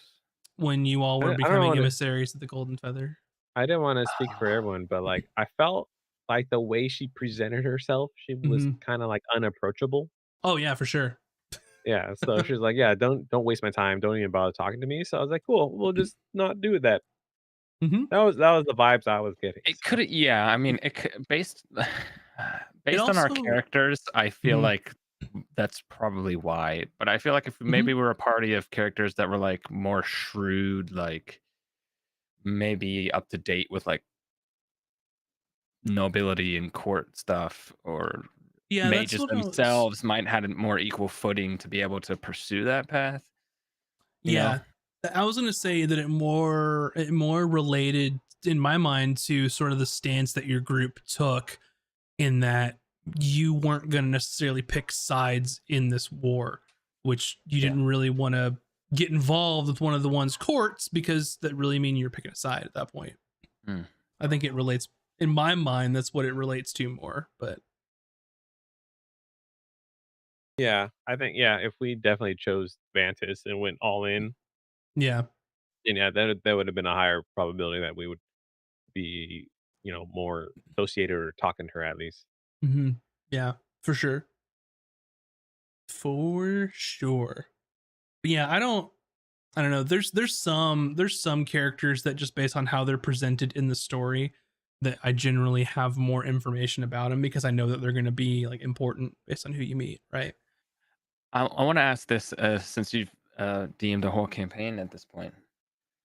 When you all were I don't becoming wanna emissaries of the Golden Feather. I didn't wanna speak for Ah, everyone, but, like, I felt like the way she presented herself, she was Hmm. kinda, like, unapproachable. Oh yeah, for sure. Yeah, so she was like, "Yeah, don't waste my time, don't even bother talking to me." So I was like, "Cool, we'll just not do that." Hmm. That was the vibes I was getting, it so could yeah, I mean, based It based on our also. characters, I feel Mhm. like that's probably why. But I feel like if Mhm. maybe we're a party of characters that were like more shrewd, like maybe up to date with like nobility and court stuff, or Yeah, that's mages what I was. themselves might had a more equal footing to be able to pursue that path, you know? Yeah, I was gonna say that it more related in my mind to sort of the stance that your group took in that you weren't gonna necessarily pick sides in this war, which you Yeah. didn't really want to get involved with one of the one's courts because that really mean you're picking a side at that point. Mm. I think it relates in my mind. That's what it relates to more. But yeah, I think yeah, if we definitely chose Vantis and went all in, yeah, then yeah, that would have been a higher probability that we would be, more associated or talking to her at least. hmm, yeah, for sure, for sure. But yeah, I don't know. There's some characters that just based on how they're presented in the story that I generally have more information about them because I know that they're going to be like important based on who you meet, right? I want to ask this since you've DM'd the whole campaign at this point.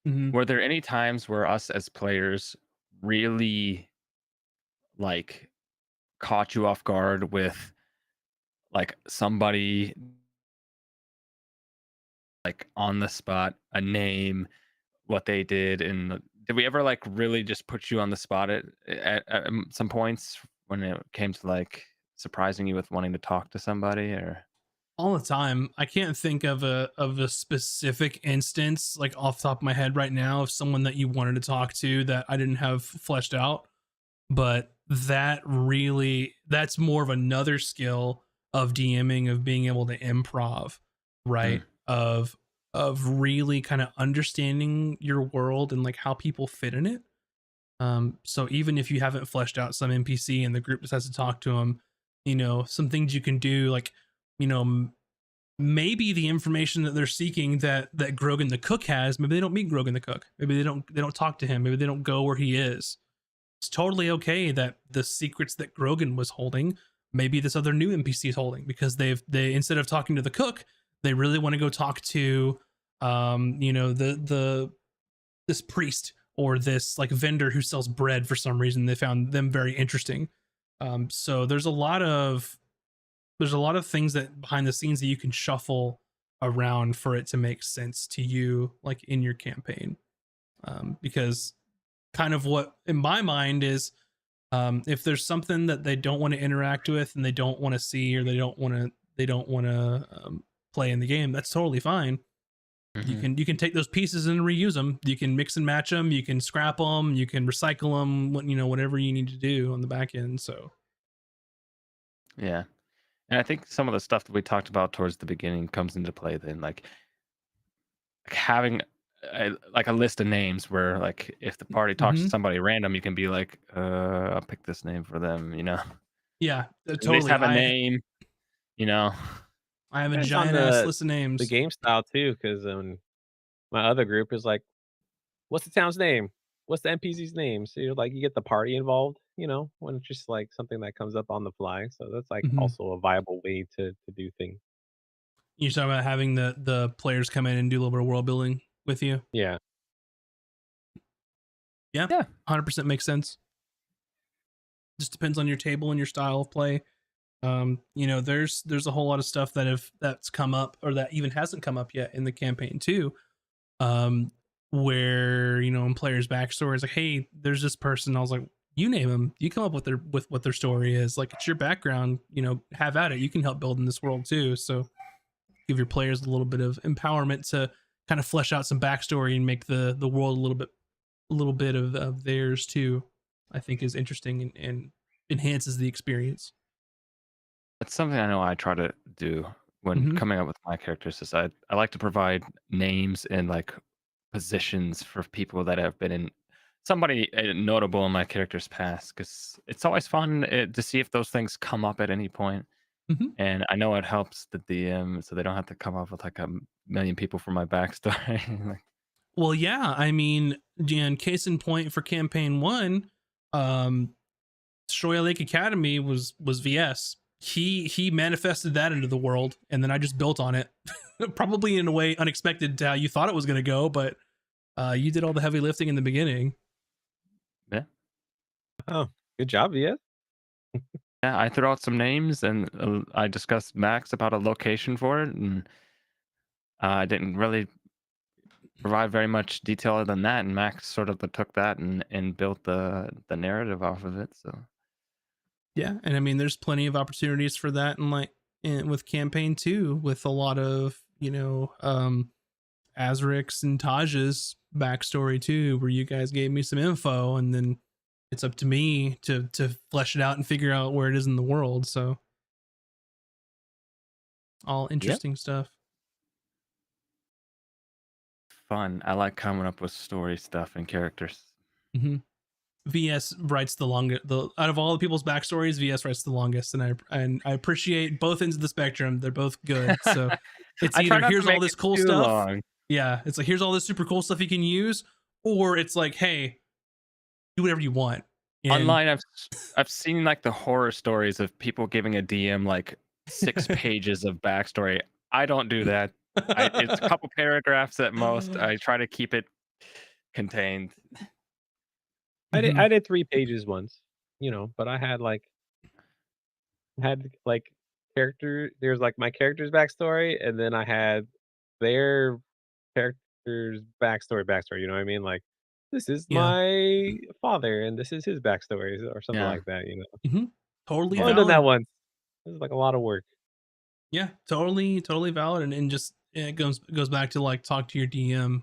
Hmm. Were there any times where us as players really like caught you off guard with like somebody like on the spot, a name, what they did, and did we ever like really just put you on the spot at some points when it came to like surprising you with wanting to talk to somebody or? all the time. I can't think of a specific instance like off the top of my head right now of someone that you wanted to talk to that I didn't have fleshed out. But that's more of another skill of DMing, of being able to improv, right? Mm. Of really kind of understanding your world and like how people fit in it. So even if you haven't fleshed out some NPC and the group just has to talk to them, some things you can do, like, you know, maybe the information that they're seeking that Grogan the cook has, maybe they don't meet Grogan the cook. Maybe they don't talk to him. Maybe they don't go where he is. It's totally okay that the secrets that Grogan was holding, maybe this other new NPC is holding, because they instead of talking to the cook, they really want to go talk to the this priest or this like vendor who sells bread for some reason. They found them very interesting. So there's a lot of things that behind the scenes that you can shuffle around for it to make sense to you, like in your campaign. Because kind of what in my mind is, if there's something that they don't want to interact with and they don't want to see, or they don't want to play in the game, that's totally fine. You Mhm. can take those pieces and reuse them. You can mix and match them. You can scrap them. You can recycle them. Whatever you need to do on the back end. So Yeah. And I think some of the stuff that we talked about towards the beginning comes into play then, like having a list of names where, like, if the party talks to mhm. somebody random, you can be like, I'll pick this name for them, you know? Yeah, At least totally. have a I name, you know? I have a Depends on giant ass list of the names. game style too, because my other group is like, "What's the town's name? What's the NPC's name?" So you're like, you get the party involved, when it's just like something that comes up on the fly. So that's like Mhm. also a viable way to do things. You're talking about having the players come in and do a little bit of world building with you. Yeah. Yeah, Yeah. 100% makes sense. Just depends on your table and your style of play. There's a whole lot of stuff that's come up, or that even hasn't come up yet in the campaign too. Um, where in players' backstories, like, hey, there's this person. I was like, you name them. You come up with what their story is. Like, it's your background. Have at it. You can help build in this world too. So give your players a little bit of empowerment to kind of flesh out some backstory and make the world a little bit of theirs too. I think is interesting and enhances the experience. It's something I know I try to do when Hmm. coming up with my characters is I like to provide names and, like, positions for people that have been in somebody, notable in my character's past, because it's always fun, to see if those things come up at any point. Hmm. And I know it helps the DM so they don't have to come up with, like, million people for my backstory. Like, Well, yeah. I mean, and case in point for campaign one, um, Shoya Lake Academy was VS. He manifested that into the world, and then I just built on it, probably in a way unexpected to how you thought it was going to go, but you did all the heavy lifting in the beginning. yeah. Oh, good job, yeah. Yeah, I threw out some names and, I discussed Max about a location for it, and, I didn't really provide very much detail other than that, and Max sort of took that and built the narrative off of it. So Yeah, and I mean, there's plenty of opportunities for that, and like with campaign two, with a lot of Azric's and Taj's backstory too, where you guys gave me some info, and then it's up to me to flesh it out and figure out where it is in the world. So all yep, interesting stuff. fun. I like coming up with story stuff and characters. Hmm. VS writes the longest. The out of all the people's backstories, VS writes the longest, and I appreciate both ends of the spectrum. They're both good. So it's I try either not to here's all make it this cool too stuff. long. Yeah, it's like here's all this super cool stuff you can use, or it's like, hey, do whatever you want. And Online, I've seen, like, the horror stories of people giving a DM like 6 pages of backstory. I don't do that. It's a couple paragraphs at most. I try to keep it contained. I did Mhm. I did 3 pages once, but I had character there's, like, my character's backstory, and then I had their character's backstory, you know what I mean? Like, "This is Yeah. my father, and this is his backstory," or something Yeah, like that, you know? Hmm. Totally I've yeah. only done that valid. once. It was, like, a lot of work. Yeah, totally valid, and just it goes back to like talk to your DM,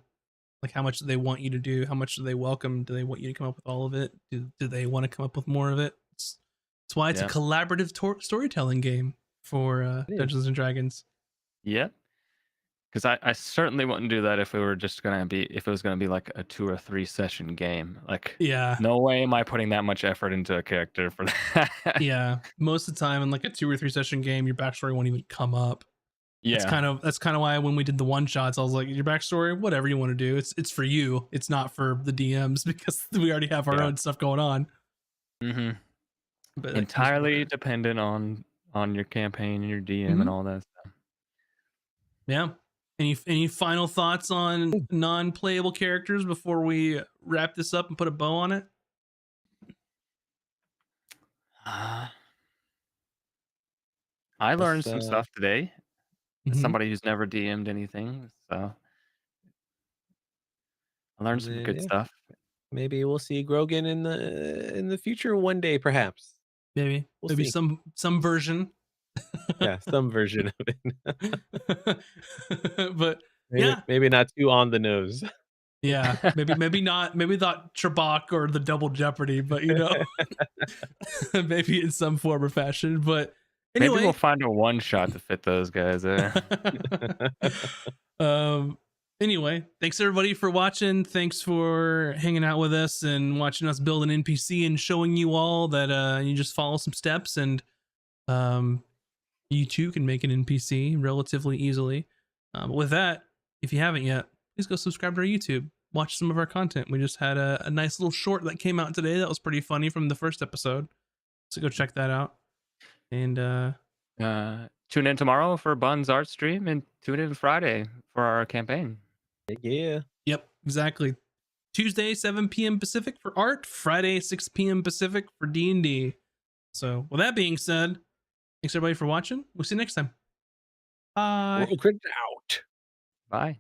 like how much do they want you to do, how much do they welcome, do they want you to come up with all of it, do they want to come up with more of it? It's why it's a Yeah. collaborative storytelling game for It is. Dungeons and Dragons. Yeah. Because I certainly wouldn't do that if it was gonna be like a 2 or 3 session game. Like, Yeah, no way am I putting that much effort into a character for that. yeah. Most of the time in like a 2 or 3 session game, your backstory won't even come up. Yeah. That's kind of why when we did the one shots, I was like, your backstory, whatever you want to do, it's for you. It's not for the DMs because we already have our Yeah. own stuff going on. Mhm. But that comes Entirely later. dependent on your campaign and your DM Mhm. and all that stuff. Yeah. Any final thoughts on non-playable characters before we wrap this up and put a bow on it? Uh, I learned Just, some stuff today as Mhm. somebody who's never DM'd anything, so I learned and some then good stuff. maybe we'll see Grogan in the future one day, perhaps. Maybe We'll maybe see. some version. Yeah, some version of it. But Maybe yeah, maybe not too on the nose. yeah, maybe not Trebok or the Double Jeopardy, but you know, maybe in some form or fashion. But Maybe we'll anyway, find a one shot to fit those guys there. um, anyway, thanks everybody for watching. Thanks for hanging out with us and watching us build an NPC and showing you all that you just follow some steps and um, you too can make an NPC relatively easily. But with that, if you haven't yet, please go subscribe to our YouTube. Watch some of our content. We just had a nice little short that came out today that was pretty funny from the first episode. So go check that out. And Tune in tomorrow for Bun's art stream and tune in Friday for our campaign. Yeah. yep, exactly. Tuesday 7 p.m. Pacific for art, Friday 6 p.m. Pacific for D&D. So with that being said, thanks everybody for watching. We'll see you next time. Bye. Grogan out. Bye.